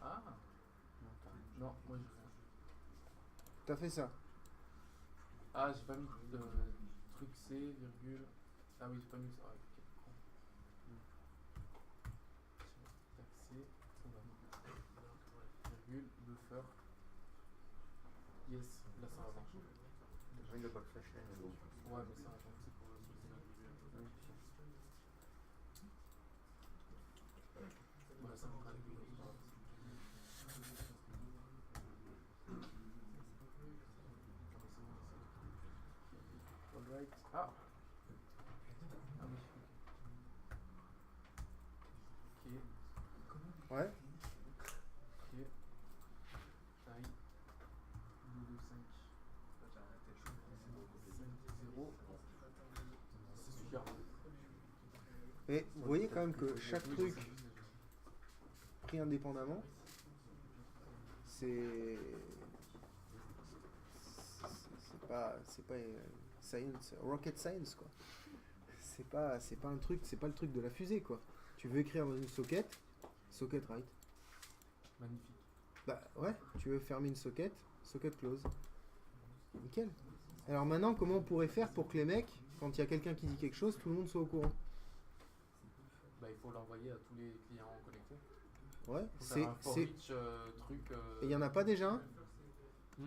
Ah. Non, moi je. T'as fait ça. Ah, j'ai pas mis truc C, virgule. Ah oui, j'ai pas mis ça. Ah, ok, con. Tac C, virgule, buffer. Yes, là ça va marcher. Il n'a pas flashé, mais bon. Ouais, mais ça, attends, c'est pour le ouais, ça me paraît bien. Alright. Ah! Ah oui, ok. Ouais. Ok. Taille. 2, 2, 5. 0. C'est super. Mais vous voyez quand même que chaque truc pris indépendamment, c'est pas science, rocket science quoi. C'est pas un truc, c'est pas le truc de la fusée quoi. Tu veux écrire dans une socket right. Magnifique. Bah ouais, tu veux fermer une socket close. Nickel. Alors maintenant, comment on pourrait faire pour que les mecs, quand il y a quelqu'un qui dit quelque chose, tout le monde soit au courant? Bah, il faut l'envoyer à tous les clients connectés. Ouais, Faut faire un for each truc. Et il y en a pas déjà un? Il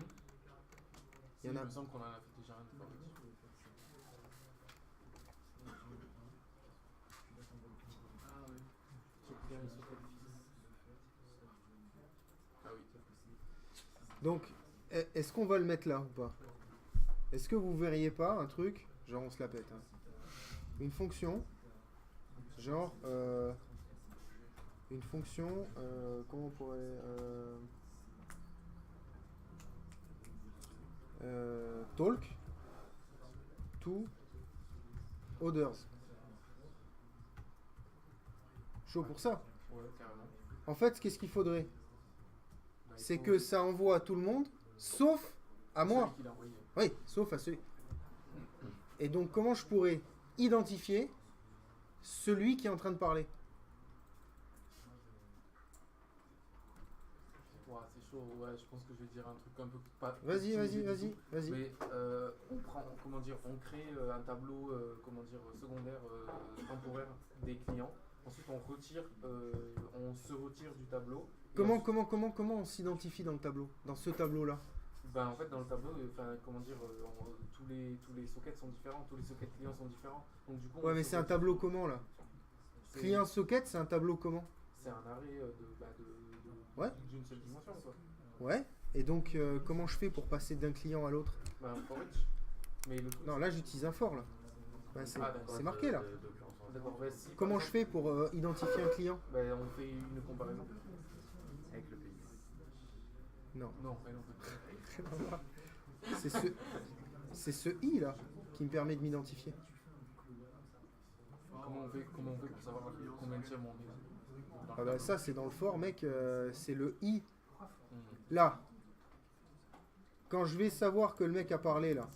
Il y en a- me semble qu'on en a fait déjà un for each. Ah oui. Check bien les sockets fixes. Ah oui. Donc, est-ce qu'on va le mettre là ou pas? Est-ce que vous verriez pas un truc, genre on se la pète, hein, une fonction, genre une fonction, comment on pourrait talk to others. Chaud pour ça. Ouais, carrément. En fait, qu'est-ce qu'il faudrait? Bah, il C'est faut- que ça envoie à tout le monde, sauf à moi. Celui qui l'a envoyé. Oui, sauf à celui. Et donc, comment je pourrais identifier celui qui est en train de parler? Ouais, c'est chaud. Ouais, je pense que je vais dire un truc un peu pas. Vas-y. Mais on prend, comment dire, on crée un tableau, comment dire, secondaire, temporaire des clients. Ensuite, on se retire du tableau. Et Comment ensuite- on s'identifie dans le tableau? Dans ce tableau-là? Ben, en fait, dans le tableau, comment dire, tous les sockets sont différents, tous les sockets clients sont différents. Donc, du coup, Ouais, on mais se c'est un retire. tableau comment, là? C'est- Client socket, c'est un tableau comment? C'est un arrêt Ouais. d'une seule dimension, quoi. Ouais. Et donc, comment je fais pour passer d'un client à l'autre? Ben, for each. Mais le truc, Non, là, j'utilise un for, là. Bah, c'est Ah, d'accord. c'est marqué, là. d'accord, ben, si, par Comment je exemple, fais pour identifier un client? ben, on fait une comparaison. Avec le pays. Non. Non, mais non, peut-être. C'est ce i, là, qui me permet de m'identifier. Comment on fait pour savoir combien de tiers on est dans Ah le bah ça, c'est dans le for, mec, c'est le i. tableau. Là. Quand je vais savoir que le mec a parlé, là,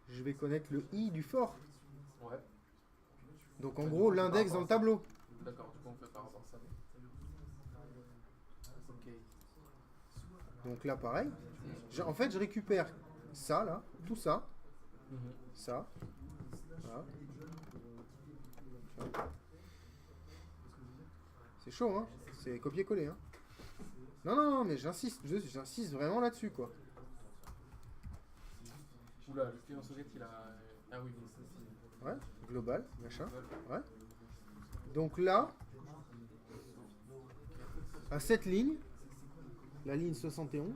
je vais connaître le i du for. Ouais, Donc en Ouais, gros, du coup, l'index par dans le rapport à tableau. d'accord, du coup on fait par rapport à ça. Ok. Donc là, pareil. En fait, je récupère ça, là, tout ça, ça. Voilà. C'est chaud, hein? C'est copier-coller. Hein. Non, non, non, mais j'insiste vraiment là-dessus, quoi. Oula, le client socket, il a. Ah oui, mais ça c'est. Ouais, global, machin. Ouais. Donc là, à cette ligne, la ligne 71,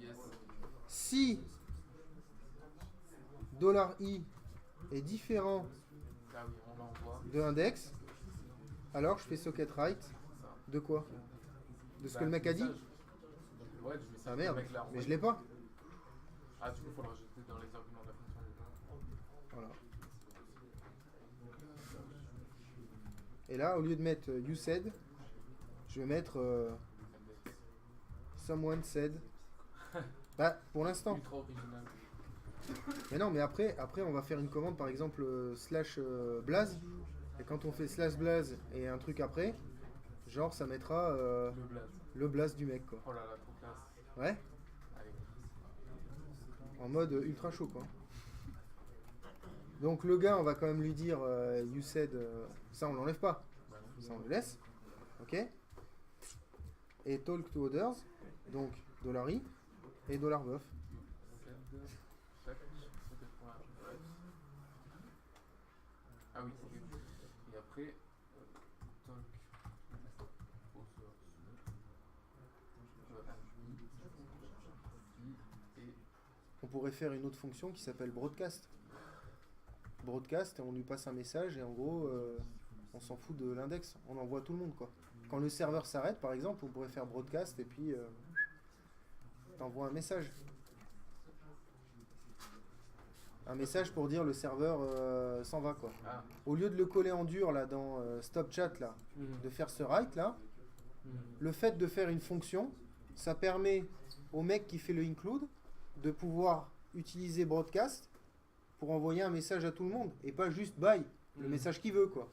Yes. si $i est différent Ah oui, on l'envoie. de index, alors je fais socket write de quoi? De ce que le mec a dit? Ouais, du message Ah que merde, le mec l'a mais envoyé. je l'ai pas. Ah, du coup, il faut le rajouter dans les arguments de la fonction. Voilà. Et là, au lieu de mettre you said, je vais mettre someone said. Bah, pour l'instant. Ultra original. Mais non, mais après, on va faire une commande, par exemple, slash blaze. Et quand on fait slash blaze et un truc après, genre ça mettra Le blaze. le blaze du mec, quoi. Oh là là, trop classe. Ouais, Allez. en mode ultra chaud, quoi. Donc le gars, on va quand même lui dire you said, ça on l'enlève pas, Bah non. ça on le laisse, ok. Et talk to others, donc $i et $buff. Ah oui, ok. Et après, talk et On pourrait faire une autre fonction qui s'appelle broadcast. Broadcast, et on lui passe un message et en gros, on s'en fout de l'index, on envoie à tout le monde, quoi. Quand le serveur s'arrête, par exemple, on pourrait faire broadcast et puis t'envoies un message. Un message pour dire le serveur s'en va, quoi. ah. Au lieu de le coller en dur là dans stop chat là, de faire ce write là, le fait de faire une fonction, ça permet au mec qui fait le include de pouvoir utiliser broadcast pour envoyer un message à tout le monde et pas juste bye, le message qu'il veut, quoi.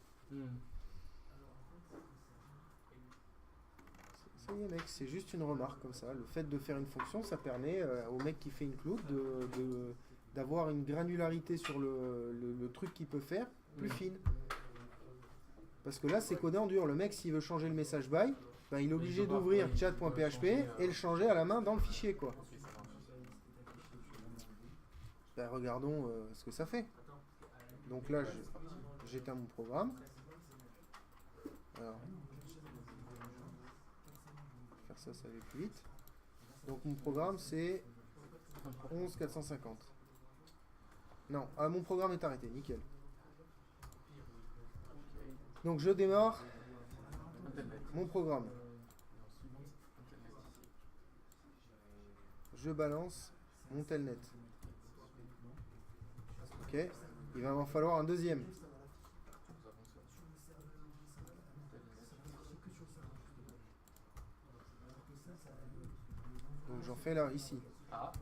Ça y est mec, c'est juste une remarque comme ça. Le fait de faire une fonction, ça permet au mec qui fait include d'avoir une granularité sur le truc qu'il peut faire plus fine. Parce que là, c'est codé en dur. Le mec, s'il veut changer le message by, ben, il est obligé d'ouvrir chat.php et le changer à la main dans le fichier, quoi. Ok, ça marche. Ben, regardons ce que ça fait. Donc là, j'éteins mon programme. Alors, faire ça, ça va plus vite. Donc mon programme, c'est 11450. Non, mon programme est arrêté, nickel. Donc je démarre Internet. mon programme. Et ensuite, Internet ici. Je balance mon telnet. Ok, il va m'en falloir un deuxième. Nous avons ça. Donc j'en fais là, ici. Ah.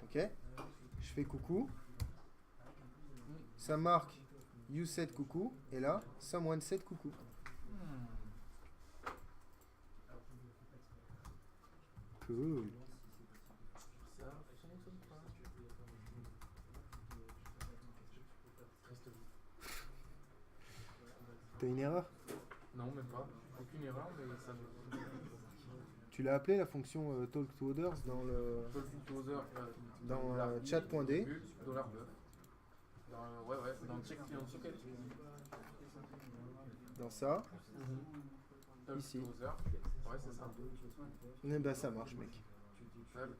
Ok, je fais coucou. Ça marque you said coucou. Et là, someone said coucou. Cool. Ça fonctionne pas. Reste vite. T'as une erreur? Non, même pas. Aucune erreur, mais ça me. Tu l'as appelé la fonction talk to others dans le dans chat.d. $buff. Ouais, dans check client socket. Dans ça. Talk Ici. to other. Ouais, c'est ça. Et ben ça marche, mec. Talk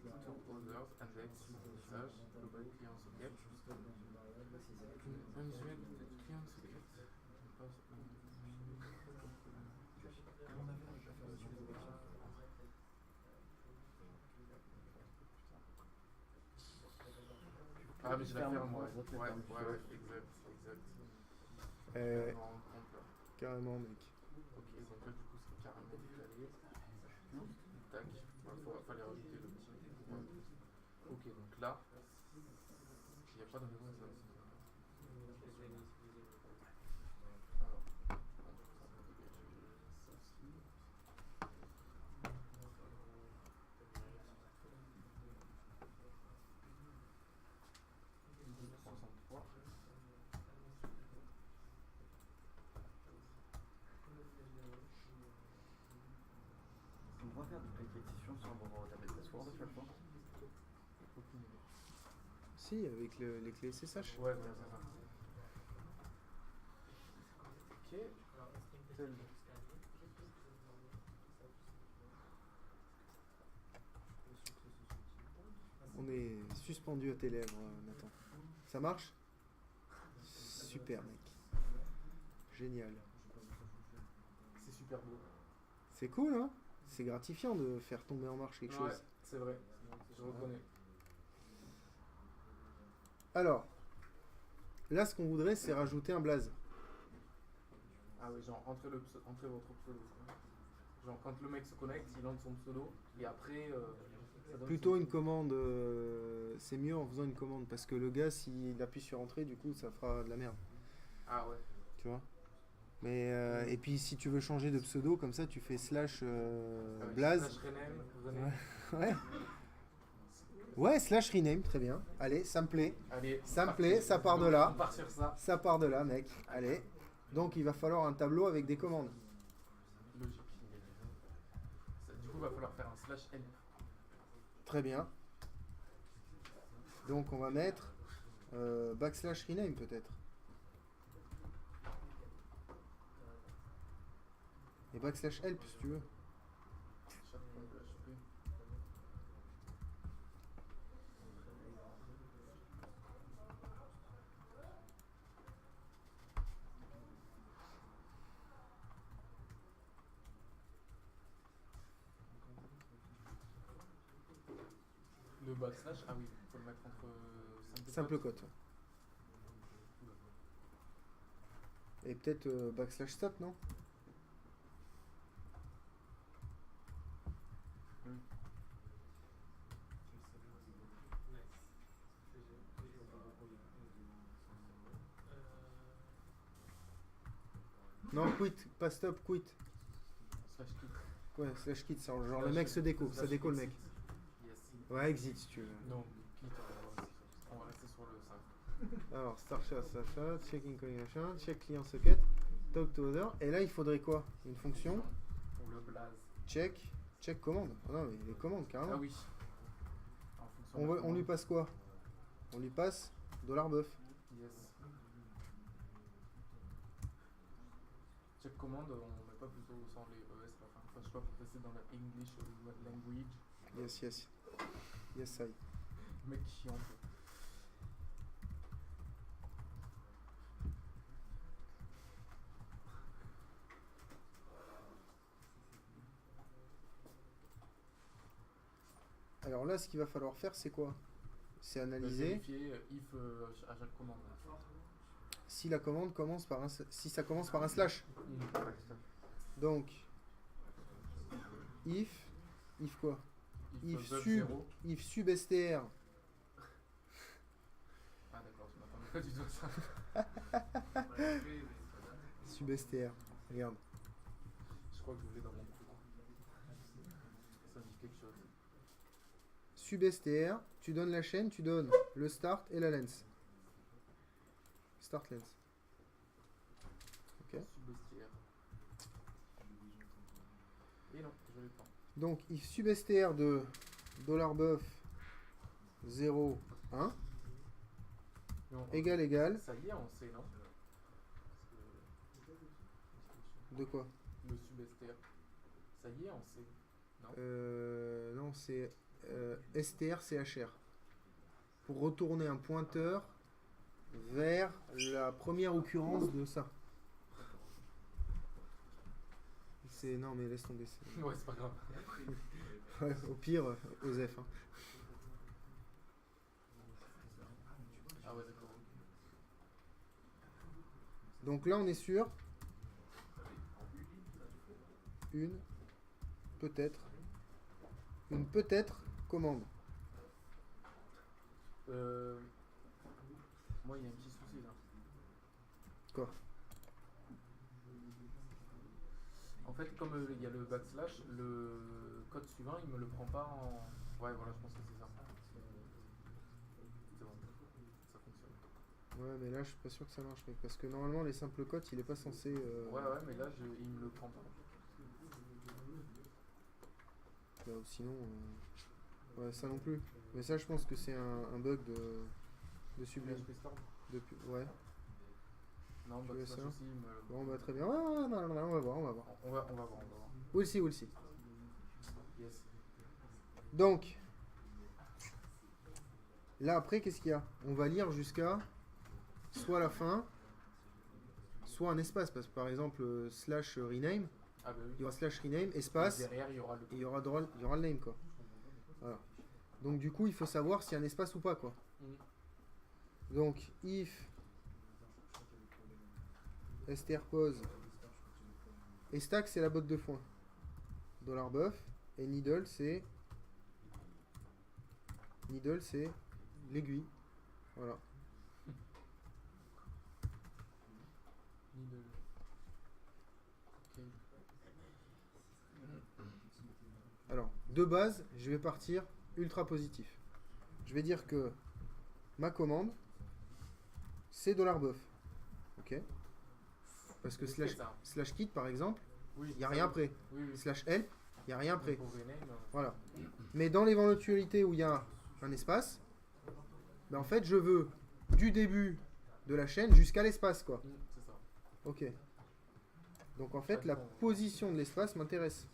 to others, index, message, global client socket. Visuel client socket. Ah, mais je vais la faire moi. Ouais, exact. Carrément, mec. Ok, donc là, du coup, c'est carrément décalé. Tac, il fallait rajouter le petit. Ok, donc là, il n'y a pas de raison que ça. Alors, répétition sans avoir tapé le password à chaque fois. Aucune idée. Si, avec les clés SSH. Ouais, c'est ça. Ok. Tel. On est suspendu à tes lèvres, Nathan. Ça marche? Super, mec. Génial. C'est super beau. C'est cool, hein? C'est gratifiant de faire tomber en marche quelque Ouais, chose. c'est vrai. Je reconnais. Alors, là, ce qu'on voudrait, c'est rajouter un blaze. Ah oui, genre entre votre pseudo. Genre quand le mec se connecte, il entre son pseudo et après ça donne Plutôt son une pseudo. commande, c'est mieux en faisant une commande, parce que le gars, s'il appuie sur entrée, du coup, ça fera de la merde, Ah ouais. tu vois. Mais, et puis, si tu veux changer de pseudo, comme ça, tu fais slash Ah ouais, blaze. slash rename. Ouais. Ouais, slash rename, très bien. Allez, ça me plaît. Allez, Ça me parti. plaît, ça part de Donc, là. On part sur ça. Ça part de là, mec. Allez. Donc, il va falloir un tableau avec des commandes. Logique. Du coup, il va falloir faire un slash help. Très bien. Donc, on va mettre backslash rename, peut-être. Et backslash help, si tu veux. Chaque point de HP. Le backslash, ah oui, il faut le mettre entre Simple cote. Et peut-être backslash stat, non? Non, quit, pas stop, quit. slash kit. Ouais, slash quit, c'est genre le Slash- mec se déco, ça slash déco le mec. exit. Yes. Ouais, exit si tu veux. Non, kit, on va rester sur le 5. Alors, start chat, check inclination, check client socket, talk to other. Et là, il faudrait quoi? Une fonction Pour le blaze. check commande. Ah non, mais les commandes, carrément. Ah oui. En fonction de la On lui commande. passe quoi? On lui passe $buff. Yes. Check commande, on met pas plutôt sans les ES à la fin. Enfin, je sais pas, pour rester dans la English language. Yes, yes. Yes, I. Mec chiant. quoi. Alors là, ce qu'il va falloir faire, c'est quoi? C'est analyser Vérifier if à chaque commande. si la commande commence par un, si ça commence par un slash. Donc, if quoi? If buf sub, 0. if sub str. Ah d'accord, je m'attendais pas du tout à ça. Sub str. Regarde. Je crois que je l'ai dans mon coup. Ça dit quelque chose. Sub str, tu donnes la chaîne, tu donnes le start et la length. Start length. Ok. Subestière. Et non, je l'ai pas. Donc, if sub str de $buff 0, 1 Non, égal Ça y est, on sait, non? de quoi? Le subestère. Ça y est, on sait. Non? Non, c'est str-chr. Pour retourner un pointeur vers la première occurrence de ça. C'est non mais laisse tomber. Ouais, c'est pas grave. Ouais, au pire, Osef. Hein. Ah ouais, d'accord. Donc là, on est sur une peut-être commande. Moi, il y a un petit souci là. Quoi? En fait, comme il y a le backslash, le code suivant, il me le prend pas en... Ouais, voilà, je pense que c'est ça. C'est bon, ça fonctionne. Ouais, mais là, je suis pas sûr que ça marche, mec, parce que normalement, les simples codes, il est pas censé. Ouais, mais là, il me le prend pas. là, sinon... ouais, ça non plus. Mais ça, je pense que c'est un bug de Sublime. PHP Storm. Ouais. Non, Tu veux Backslash ça aussi. Bon, bah très bien. Ouais, ouais, non, on va voir, on va voir. On va voir. We'll see, we'll see. Yes. Donc, là après, qu'est-ce qu'il y a? On va lire jusqu'à soit la fin, soit un espace. Parce que par exemple, slash rename, Ah bah oui. il y aura slash rename, espace, Et derrière, il y aura le. et il y aura le name, quoi. Voilà. Donc du coup, il faut savoir s'il y a un espace ou pas, quoi. Mm. Donc, if strpose et stack, c'est la botte de foin. $buff et needle, c'est l'aiguille. Voilà. Needle. Ok. Alors, de base, je vais partir ultra positif. Je vais dire que ma commande, c'est $buff. Ok? Parce que Ok, ça. slash kit, par exemple, Oui. il n'y a ça, rien oui. après. Oui. Slash help, il n'y a rien après. Pour rename, Voilà. Mais dans l'éventualité où il y a un espace, ben en fait, je veux du début de la chaîne jusqu'à l'espace, quoi. c'est ça. Ok. Donc en fait, la position de l'espace m'intéresse.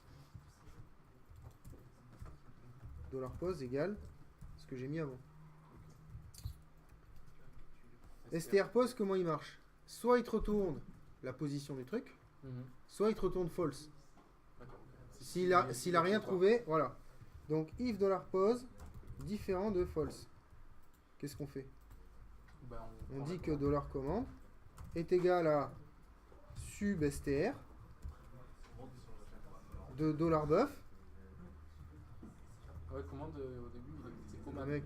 $pose égale ce que j'ai mis avant. strpose, comment il marche? Soit il te retourne la position du truc, Mhm. soit il te retourne false. D'accord. S'il a rien trouvé, voilà. Donc if $pose différent de false. Qu'est-ce qu'on fait? Bah, On prend dit la que commande. $commande est égal à sub str de $buff. Ouais, commande au début, c'est commande. Mec,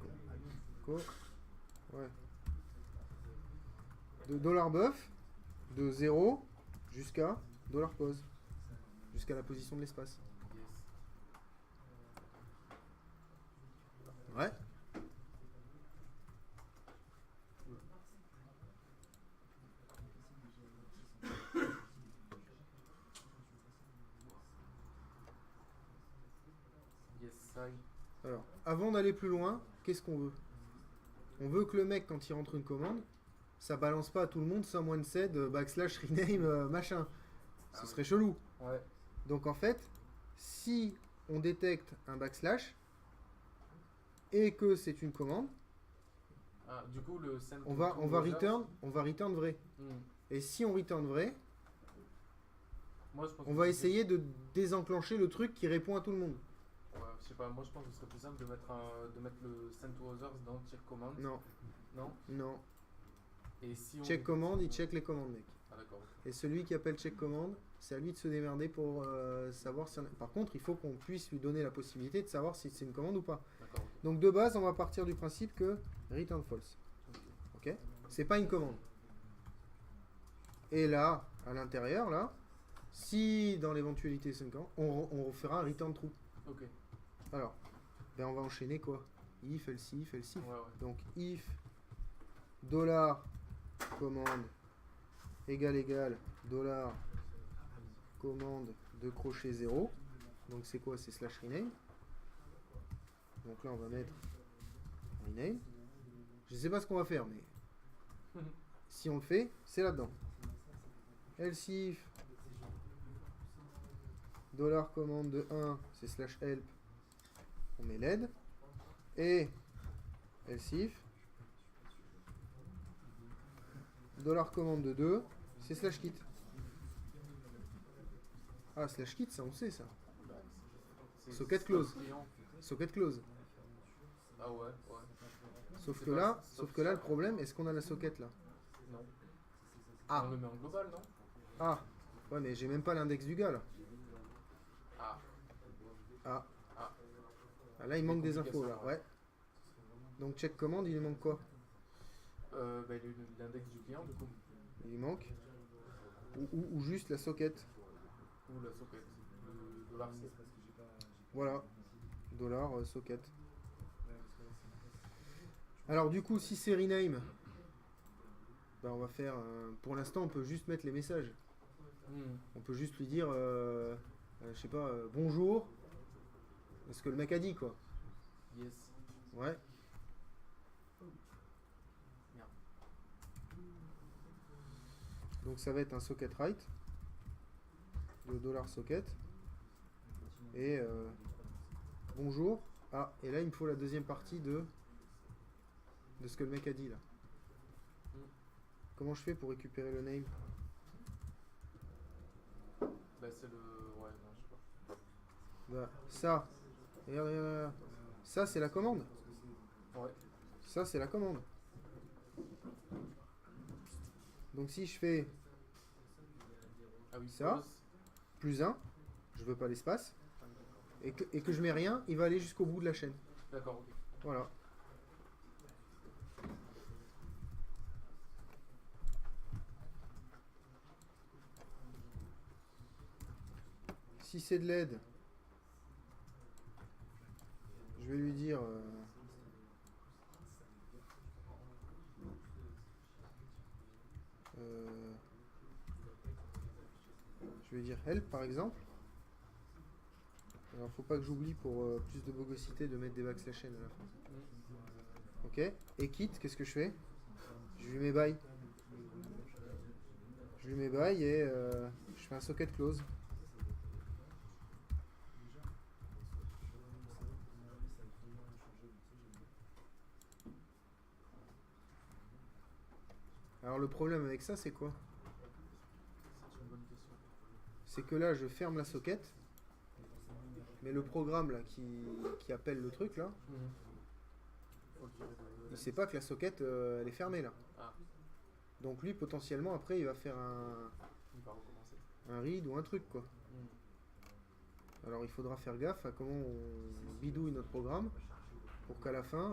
ouais. De $buff de 0 jusqu'à $pose. Jusqu'à la position de l'espace. Yes. Ouais. Yes, ça. Alors, avant d'aller plus loin, qu'est-ce qu'on veut? On veut que le mec, quand il rentre une commande, ça balance pas à tout le monde sans moins de ced, backslash rename, machin. Ce serait chelou. Ouais. Donc en fait, si on détecte un backslash et que c'est une commande, Ah, du coup, le send on va to return vrai. Hmm. Et si on return vrai, Moi, je pense on que va c'est- essayer de désenclencher le truc qui répond à tout le monde. Ouais, je sais pas, moi je pense que ce serait plus simple de mettre le send to others dans check command. Non, Non. non. Et si on Check commande, il check les commandes, mec. Ah, d'accord. Et celui qui appelle check commande, c'est à lui de se démerder pour savoir si... Par contre, il faut qu'on puisse lui donner la possibilité de savoir si c'est une commande ou pas. D'accord. Donc de base, on va partir du principe que return false. Ok. Ok? C'est pas une commande. Et là, à l'intérieur, là, si dans l'éventualité c'est une commande, on fera un return true. Ok. Alors, ben on va enchaîner quoi? If, else if, else if. Ouais. Donc if dollar commande égale dollar commande de crochet 0. Donc c'est quoi? C'est slash rename. Donc là on va mettre rename. Je sais pas ce qu'on va faire, mais si on le fait, c'est là-dedans. Else if dollar commande de 1, c'est slash help. On met l'aide. Et else if dollar commande de 2, c'est slash kit. Ah, slash kit, ça on sait ça. C'est- Socket c'est close. pas le client. Socket close. Ah ouais. Sauf C'est que pas- là, sauf le ça. problème, est-ce qu'on a la socket là? Non. Ah. On le met en global, non? Ah, ouais, mais j'ai même pas l'index du gars là. Ah. Ah. Ah. Ah, là, il manque des infos là, complications, ouais. Donc check commande, il lui manque quoi? Bah, l'index du client, du coup. Il lui manque ou juste la socket. Ou la socket. Le dollar C. Voilà. Dollar socket. Alors du coup, si c'est rename, bah, on va faire... pour l'instant, on peut juste mettre les messages. Hmm. On peut juste lui dire, je sais pas, bonjour, ce que le mec a dit, quoi. Yes. Ouais. Merde. Donc ça va être un socket write de $socket. Et bonjour. Ah, et là il me faut la deuxième partie de ce que le mec a dit là. Comment je fais pour récupérer le name? Bah c'est le... Ouais, non, je sais pas. Bah, ça. Regarde, regarde, regarde. Ça c'est la commande. Ouais. Ça c'est la commande. Donc si je fais Ah oui, Ça. pause. plus 1, je veux pas l'espace, et que je mets rien, il va aller jusqu'au bout de la chaîne. D'accord, ok. Voilà. Si c'est de l'aide, je vais lui dire je vais dire help par exemple. Alors faut pas que j'oublie pour plus de bogosité de mettre des backslash n à la fin. Ok. Et quitte, qu'est-ce que je fais? Je lui mets bye. Je lui mets bye et je fais un socket close. Alors le problème avec ça c'est quoi? C'est une bonne question. C'est que là je ferme la socket, mais le programme là qui appelle le truc là, Ok. il sait pas que la socket elle est fermée là. Ah, Donc lui potentiellement après il va faire il va recommencer. un read ou un truc quoi. Alors il faudra faire gaffe à comment on bidouille notre programme pour qu'à la fin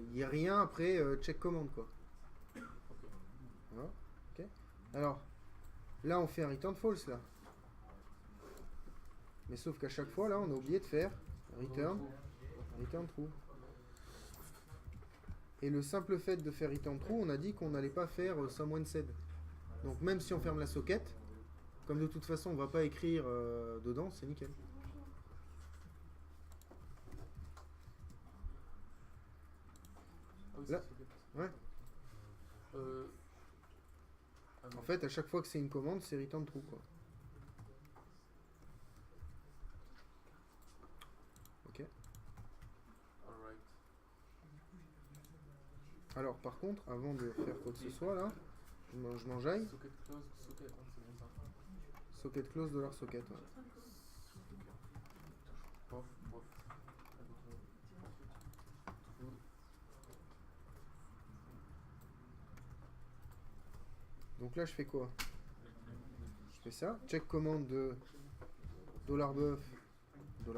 il n'y ait rien après check commande quoi. Voilà. Ok. Alors là on fait un return false là. Mais sauf qu'à chaque fois là on a oublié de faire return true. Et le simple fait de faire return true, on a dit qu'on n'allait pas faire someone said. Donc même si on ferme la socket, comme de toute façon on va pas écrire dedans, c'est nickel. Ah oui, Là. c'est Ouais. Ah non. En fait, à chaque fois que c'est une commande, c'est return true quoi. Ok. Alright. Alors par contre, avant de faire quoi que ce soit là, je m'enjaille. Socket close, socket, hein, c'est bon ça. Socket close $socket. Ouais. Pof, pof. Donc là je fais quoi? Je fais ça, check commande de $buff,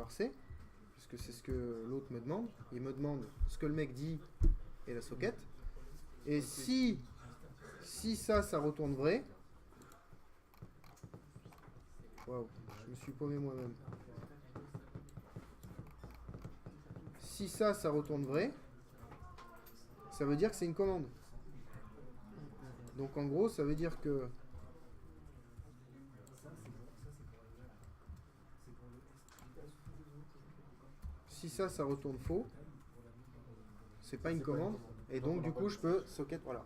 $c, puisque c'est ce que l'autre me demande. Il me demande ce que le mec dit et la socket. Et si ça retourne vrai, waouh, je me suis paumé moi-même. Si ça retourne vrai, ça veut dire que c'est une commande. Donc en gros, ça veut dire que si ça retourne faux, c'est pas une commande. Et donc du coup, je peux socket, voilà.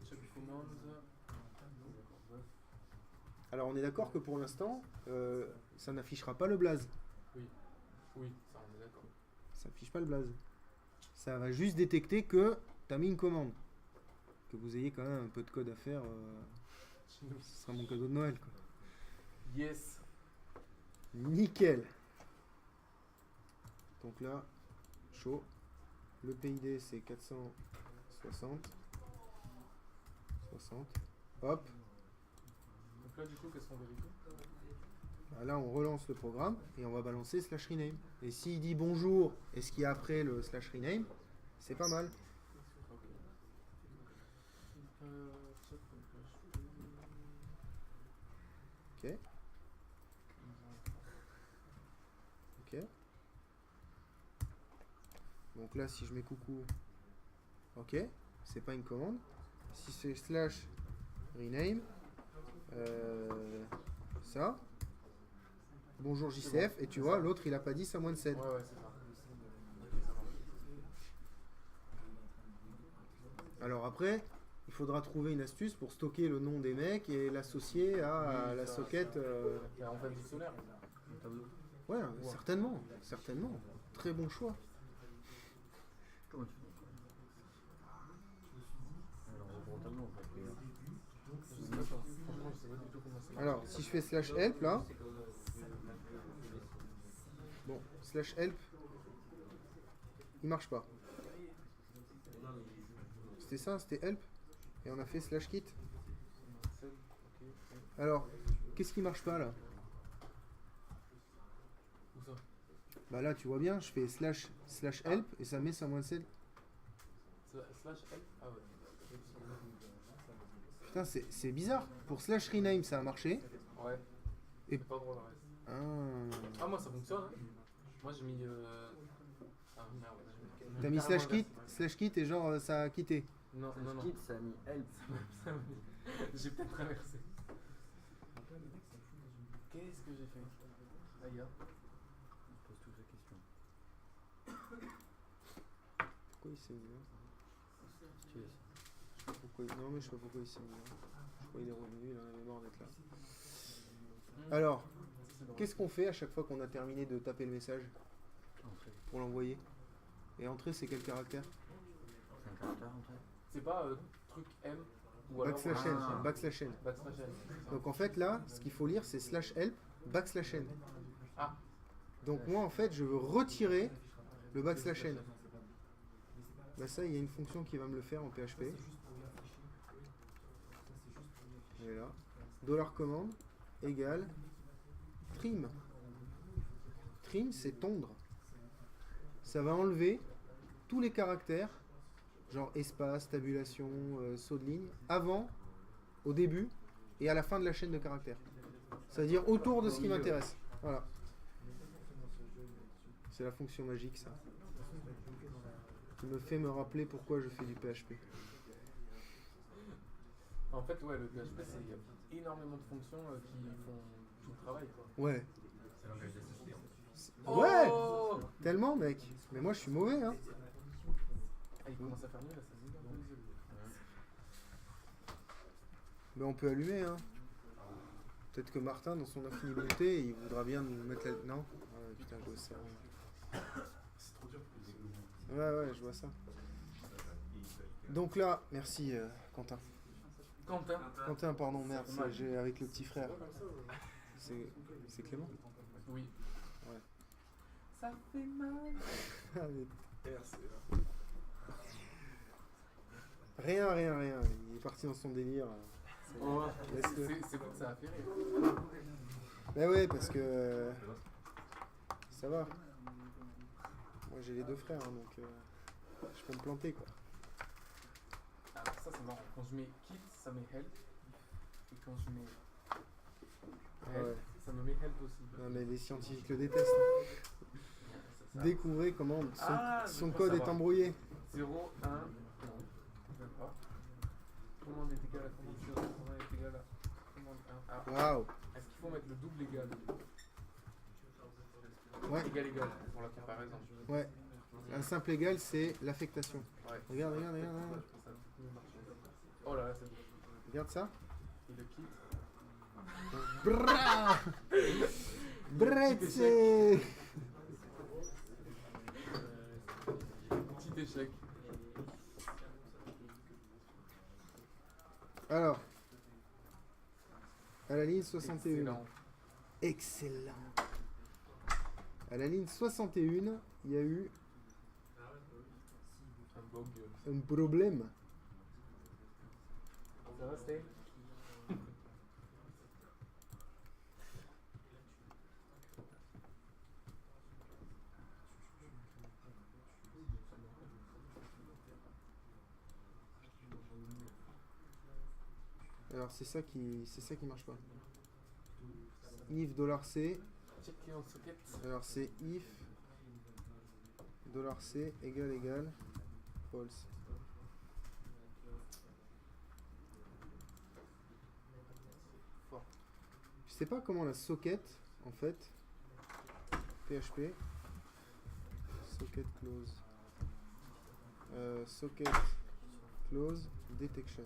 Check commande. Alors on est d'accord que pour l'instant, ça n'affichera pas le blaze. Oui, ça on est d'accord. Ça n'affiche pas le blaze. Ça va juste détecter que tu as mis une commande. Que vous ayez quand même un peu de code à faire. Ce sera mon cadeau de Noël, quoi. Yes. Nickel. Donc là, chaud. Le PID c'est 460. 60. Hop. Donc là du coup qu'est-ce qu'on vérifie? Bah là on relance le programme et on va balancer slash rename. Et s'il dit bonjour et ce qu'il y a après le slash rename, c'est pas mal. Ok. Check Ok. Ok. Donc là si je mets coucou, ok, c'est pas une commande. Si c'est slash rename, ça, bonjour C'est JCF, bon, et tu c'est vois, ça. l'autre il a pas dit ça moins de 7. Ouais, ouais, c'est ça. Ok, ça marche. Alors après, il faudra trouver une astuce pour stocker le nom des mecs et l'associer à Oui, la ça, socket. Et en fait, dictionnaire. Ouais, certainement, certainement. Très bon choix. Comment tu fais? Alors, on ouvre au tableau, en fait. Je sais pas, franchement, je sais pas du tout comment ça marche. Alors, si je fais slash help là, bon, slash help, il marche pas. C'était ça, c'était help, et on a fait slash kit. Ok. Alors, qu'est-ce qui marche pas là? Où ça? Bah là, tu vois bien, je fais slash help et ça met ça moins de 7. Slash L? Ah ouais. Putain, c'est bizarre. Pour slash rename, ça a marché. Ouais. Et- C'est pas drôle le reste. Ah. Ah, moi ça fonctionne. Hein. Moi j'ai mis. Ah merde. T'as mis slash kit et genre ça a quitté. Non, non, non. Kit, ça a mis help. J'ai peut-être traversé. Qu'est-ce que j'ai fait? Aïe. On se pose toutes les questions. Pourquoi il s'est mis là? Tu es. Je sais pas pourquoi Non, mais je sais pas pourquoi il s'est mis là. Je crois qu'il est revenu, il en avait marre d'être là. Alors, qu'est-ce qu'on fait à chaque fois qu'on a terminé de taper le message Entrée. pour l'envoyer? Et entrée, c'est quel caractère? C'est un caractère, entrée. C'est pas truc M ou alors Backslash n. Ah. Backslash n. backslash N. Donc en fait là, ce qu'il faut lire c'est slash help backslash n. Ah. Donc moi en fait je veux retirer le backslash n. Bah ça il y a une fonction qui va me le faire en PHP. Et là, $command égale trim. Trim c'est tondre. Ça va enlever tous les caractères, genre espace, tabulation, saut de ligne, avant, au début et à la fin de la chaîne de caractères. C'est-à-dire autour de ce qui m'intéresse. Voilà. C'est la fonction magique ça. Qui me fait me rappeler pourquoi je fais du PHP. En fait, ouais, le PHP, c'est énormément de fonctions qui font tout le travail. Quoi. Ouais. C'est un langage d'assisté, en fait. Ouais. Oh Tellement mec. Mais moi je suis mauvais hein. Ah, il commence à faire mieux là, ça se dit. Mais on peut allumer hein. Peut-être que Martin dans son infinité il voudra bien nous mettre la... Non ouais, putain je vois ça. C'est trop dur pour les écoles. Ouais je vois ça. Donc là, merci Quentin. Quentin pardon merde, j'ai avec le petit frère. C'est Clément? Oui. Ouais. Ça fait mal. Ah, mais- Rien. Il est parti dans son délire. Laisse-le. C'est bon que ça a fait rire. Mais ouais, parce que ça va. Moi j'ai les deux frères, hein, donc je peux me planter quoi. Alors ça c'est marrant. Quand je mets kit, ça met help. Et quand je mets help, Ouais. ça me met help aussi. Non mais les scientifiques le détestent. Hein. Découvrez comment son je code crois est savoir. embrouillé. 0, 1, non, même pas. Commande est égal à commande 0, commande est égal à commande 1. Ah, Waouh. est-ce qu'il faut mettre le double égal? Ouais, Égal pour la comparaison. ouais. Un simple égal c'est l'affectation. Ouais. Regarde. Ça peut mieux marcher. Oh là là, c'est bon. Regarde ça. Et le kit. Bra Bretze. Petit échec. Alors, à la ligne 61. Excellent. Excellent. À la ligne 61, il y a eu Un bug. un problème. Ça va, Stay? Alors c'est ça qui marche pas. If $C. Check on socket. Alors c'est if $C égale false. Fort. Je sais pas comment la socket en fait PHP. Socket close. Socket close detection.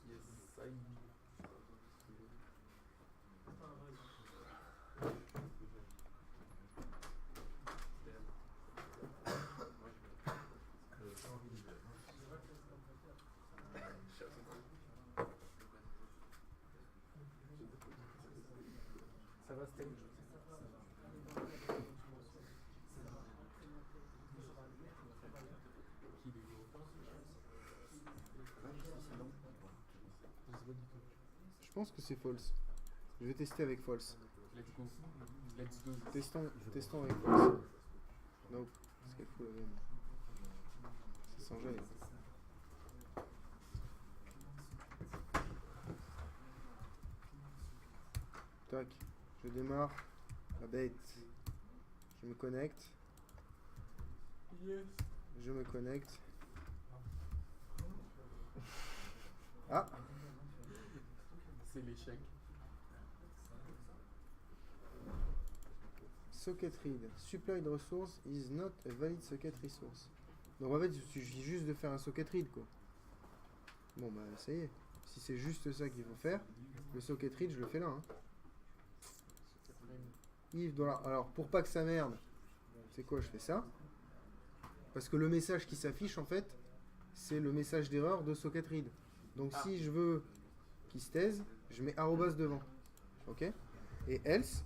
Yes, I... Ça va, Stan? Je pense que c'est false. Je vais tester avec false. Let's go. Let's go. Testons avec false. Nope. Parce qu'elle fout la même. C'est sans gêne. Tac. Je démarre la bête. Je me connecte. Yes. Je me connecte. Ah! C'est l'échec. Socket read. Supplied resource is not a valid socket resource. Donc en fait, il suffit juste de faire un socket read quoi. Bon bah ça y est. Si c'est juste ça qu'il faut faire, le socket read je le fais là. Hein. If $. Alors pour pas que ça merde, c'est quoi? Je fais ça. Parce que le message qui s'affiche en fait, c'est le message d'erreur de socket read. Donc si je veux qu'il se taise, je mets arrobas devant. Ok? Et else.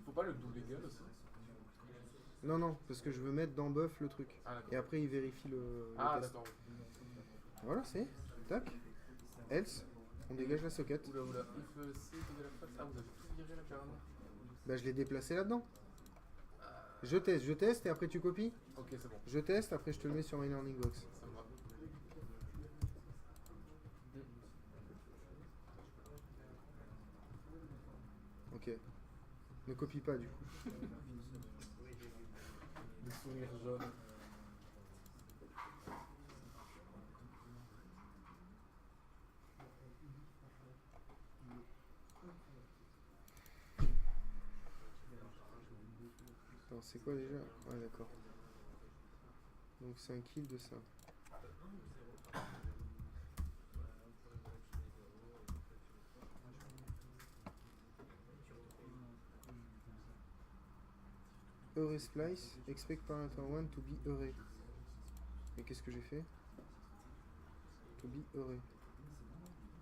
Faut pas le double égal aussi? Non, non, parce que je veux mettre dans buff le truc. Ah, Et après il vérifie le ah test. d'accord. Voilà, c'est. Tac. Else. On dégage la socket. Oula oula. If C égale à face. Ah, vous avez tout viré là carrément. Bah je l'ai déplacé là-dedans. Je teste et après tu copies. Ok, c'est bon. Je teste, après je te le mets sur my learning box. Ça me va. Ok. Ne copie pas du coup. Des sourires jaunes. Attends, c'est quoi déjà? Ouais, d'accord. Donc c'est un kill de ça. Array splice, expect parameter 1 to be array. Mais qu'est-ce que j'ai fait? To be array.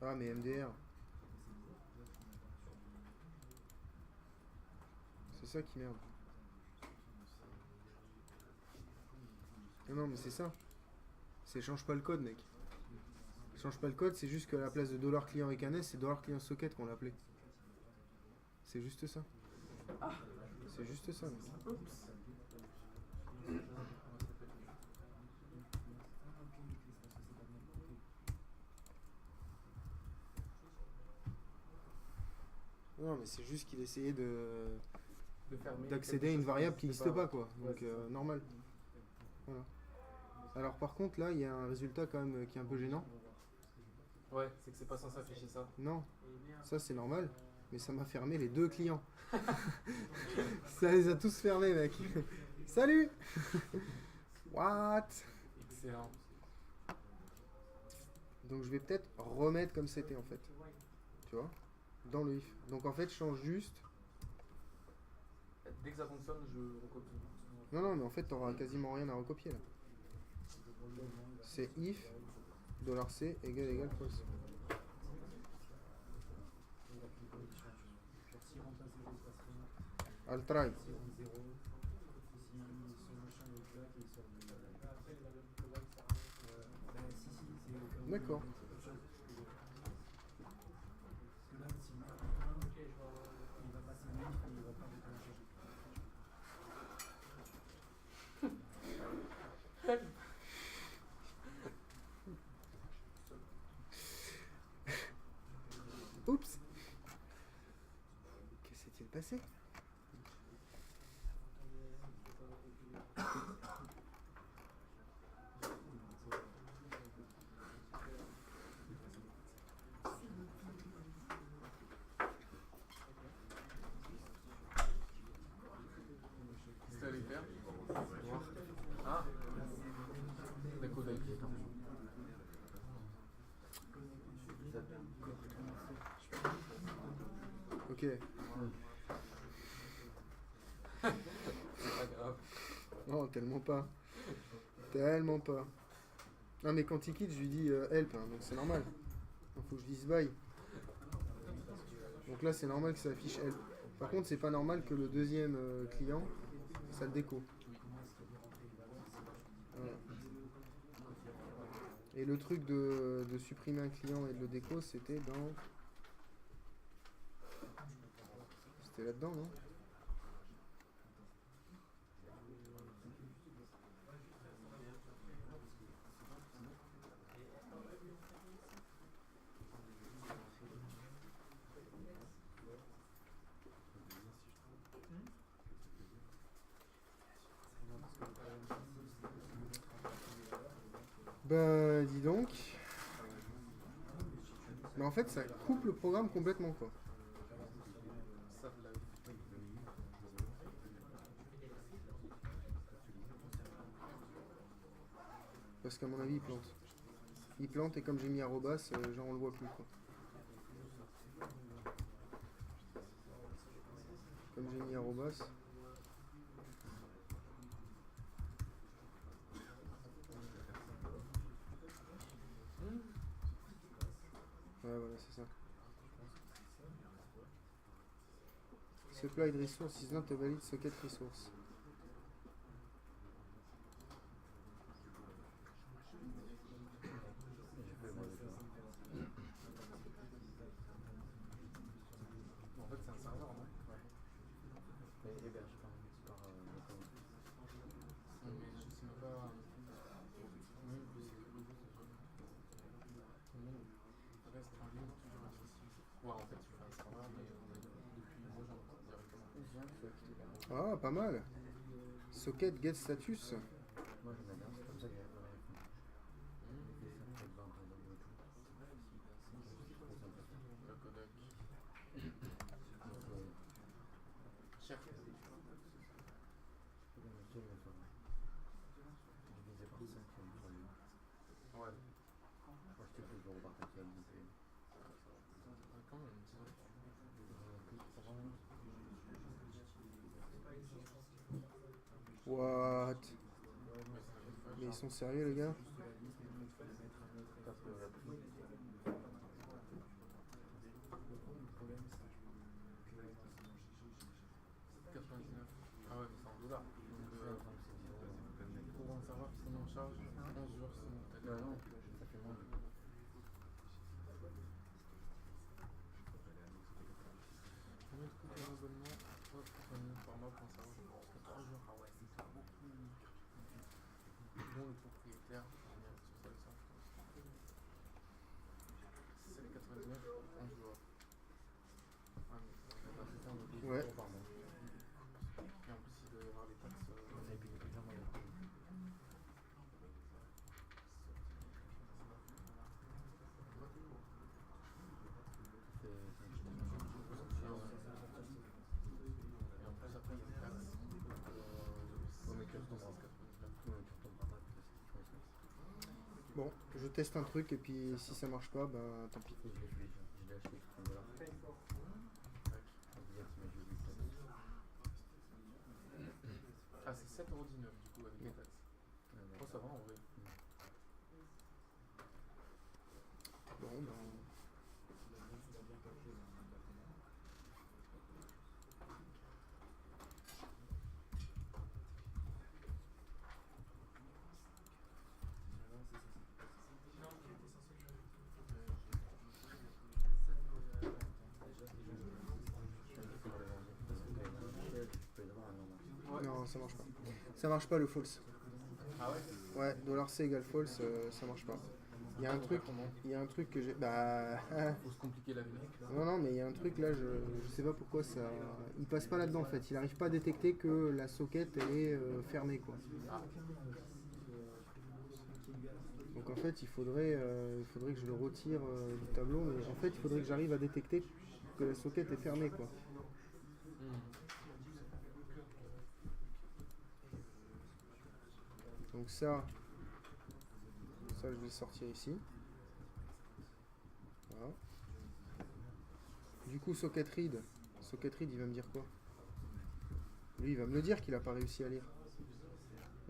Ah mais MDR. C'est ça qui merde. Non mais c'est ça. C'est change pas le code mec. Change pas le code, c'est juste que à la place de $client avec un S, c'est $client socket qu'on l'appelait. C'est juste ça. C'est juste ça. Mec. Oups. Non mais c'est juste qu'il essayait de fermer d'accéder à quelque une chose variable qui n'existe n'existe pas quoi. Ouais, Donc c'est ça. normal. Voilà. Alors par contre là il y a un résultat quand même qui est un peu gênant. Ouais, c'est que c'est pas censé afficher ça. Non, ça c'est normal, mais ça m'a fermé les deux clients. Ça les a tous fermés mec. Salut. What? Excellent. Donc je vais peut-être remettre comme c'était en fait. Tu vois? Dans le if. Donc en fait je change juste. Dès que ça fonctionne, je recopie. Non non mais en fait t'auras quasiment rien à recopier là. C'est if $c égale false. I'll try. D'accord. Oups. Que s'est-il passé? Ok. C'est pas grave. Non, tellement pas. Tellement pas. Non, mais quand il quitte, je lui dis help, hein, donc c'est normal. Il faut que je dise bye. Donc là, c'est normal que ça affiche help. Par contre, c'est pas normal que le deuxième client, ça le déco. Voilà. Et le truc de supprimer un client et de le déco, c'était dans... C'était là-dedans, non? Bah, dis donc. Mais en fait, ça coupe le programme complètement, quoi. Ça, vous l'avez. Parce qu'à mon avis, il plante. Il plante et comme j'ai mis arrobas, genre on le voit plus, quoi. Comme j'ai mis arrobas. Ouais, voilà, c'est ça. Supplied resource is not a valid socket resource. En fait, c'est un serveur, non? Ouais. Mais héberge par Notable. Mais je sais même pas. Oui, tout le monde reste en ligne toujours accessible. Ouais, en fait, tu fais un serveur, mais depuis moi, j'en ai directement. J'ai un truc qui est là. Ah, pas mal. Socket get status. Moi j'en avais un, c'est comme ça que j'avais fait. Et ça me fait 20 dans le tout. Le codec. Cher. Je peux bien noter, mais ça va. Divisé par 5 sur lui. Ouais. Moi je te fais 0 par paquet. Quand même, dis donc. What? Mais ils sont sérieux, les gars? Ah ouais, mais c'est en dollars. Donc, pour un serveur qui se met en charge, 11 jours, c'est mon Non, non, ça fait moins. Combien de coûte un abonnement? Hop, par mois pour un serveur. 3 jours. Ah ouais, c'est beaucoup. Dont le propriétaire, on est sur ça, je pense. 7,99, 11 jours. Ah, mais on va faire un peu Ouais. par mois. Et en plus, il doit y avoir les taxes. Et puis il y a plusieurs moyens. Et en plus, après, il y a les taxes. Bon, je teste un truc et puis si ça marche pas, bah tant pis. Je l'ai acheté pour 30 $. Ah, c'est 7,19€ du coup avec les taxes. Oh, ça va en vrai. Bon, bah... Non, ça marche pas. Ça marche pas le false. Ah ouais? Ouais, $C égale false, ça marche pas. Il y a un truc que j'ai... Bah... Faut se compliquer la vie. Non, mais il y a un truc là, je sais pas pourquoi ça... Il passe pas là-dedans en fait, il arrive pas à détecter que la socket elle est fermée quoi. Donc en fait il faudrait que je le retire du tableau, mais en fait il faudrait que j'arrive à détecter que la socket est fermée quoi. Donc ça je vais le sortir ici. Voilà. Du coup socket read, Socket read, il va me dire quoi? Lui, il va me le dire qu'il a pas réussi à lire.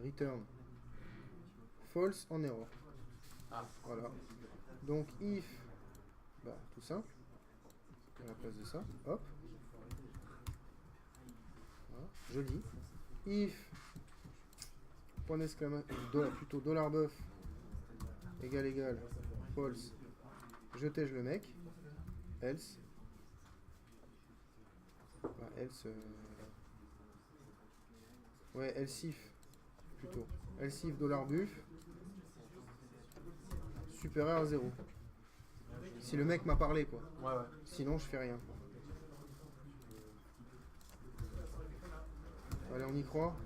Return. False en error. Ah. Voilà. Donc if, bah tout simple. À la place de ça, hop. Voilà. Je lis. If, point d'exclamation, plutôt $buff égal false. Je tège le mec. Else. Bah, else. Ouais, else if plutôt. Else if $buff supérieur à 0. Si le mec m'a parlé quoi. Ouais, ouais. Sinon je fais rien. Allez, on y croit.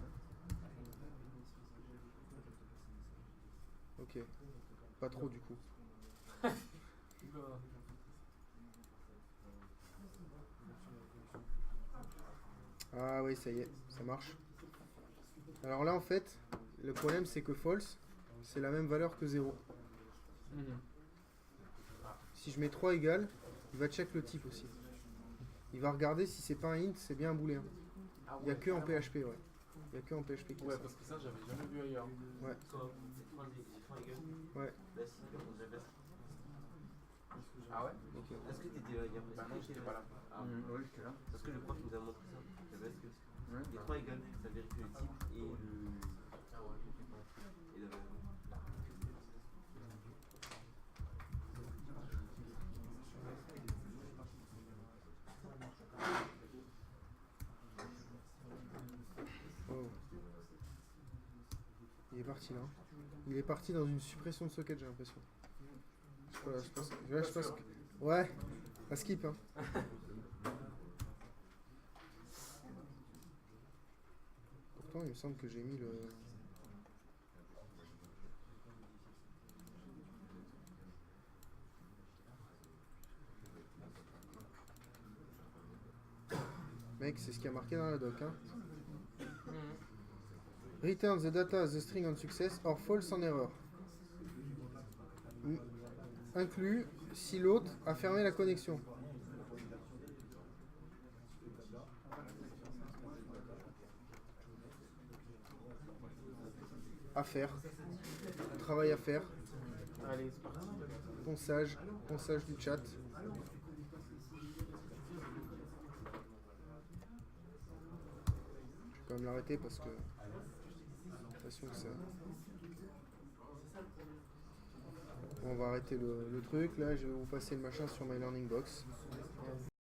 Ok. Pas trop du coup. Ah oui, ça y est, ça marche. Alors là en fait, le problème c'est que false, c'est la même valeur que 0. Mhm. Si je mets 3 égales, il va check le type aussi. Il va regarder si c'est pas un int, c'est bien un booléen. Ah Il n'y a ouais, que en carrément. PHP, ouais. Il n'y a que en PHP qui a Ouais, ça. parce que ça, j'avais jamais vu ailleurs. Ouais. Ouais. Ah ouais? Ok. Est-ce que t'étais là hier? Bah non, j'étais pas là. Ah. Ouais, j'étais là. Parce que le prof nous a montré ça. Parce que Ouais. les 3 égales, ça vérifie le type et le. Ah ouais. Et le... Oh. Il est parti là. Il est parti dans une suppression de socket, j'ai l'impression. Je pense que. Là, je pense que. Ouais, à skip. Hein. Pourtant, il me semble que j'ai mis le. Mec, c'est ce qui a marqué dans la doc. Hein. Return the data as the string on success or false en error. Inclus si l'autre a fermé la connexion. À faire. Travail à faire. Allez, c'est parti. Ponçage du chat. Je vais quand même l'arrêter parce que j'ai l'impression que ça. Bon, on va arrêter le truc. Là, je vais vous passer le machin sur My Learning Box.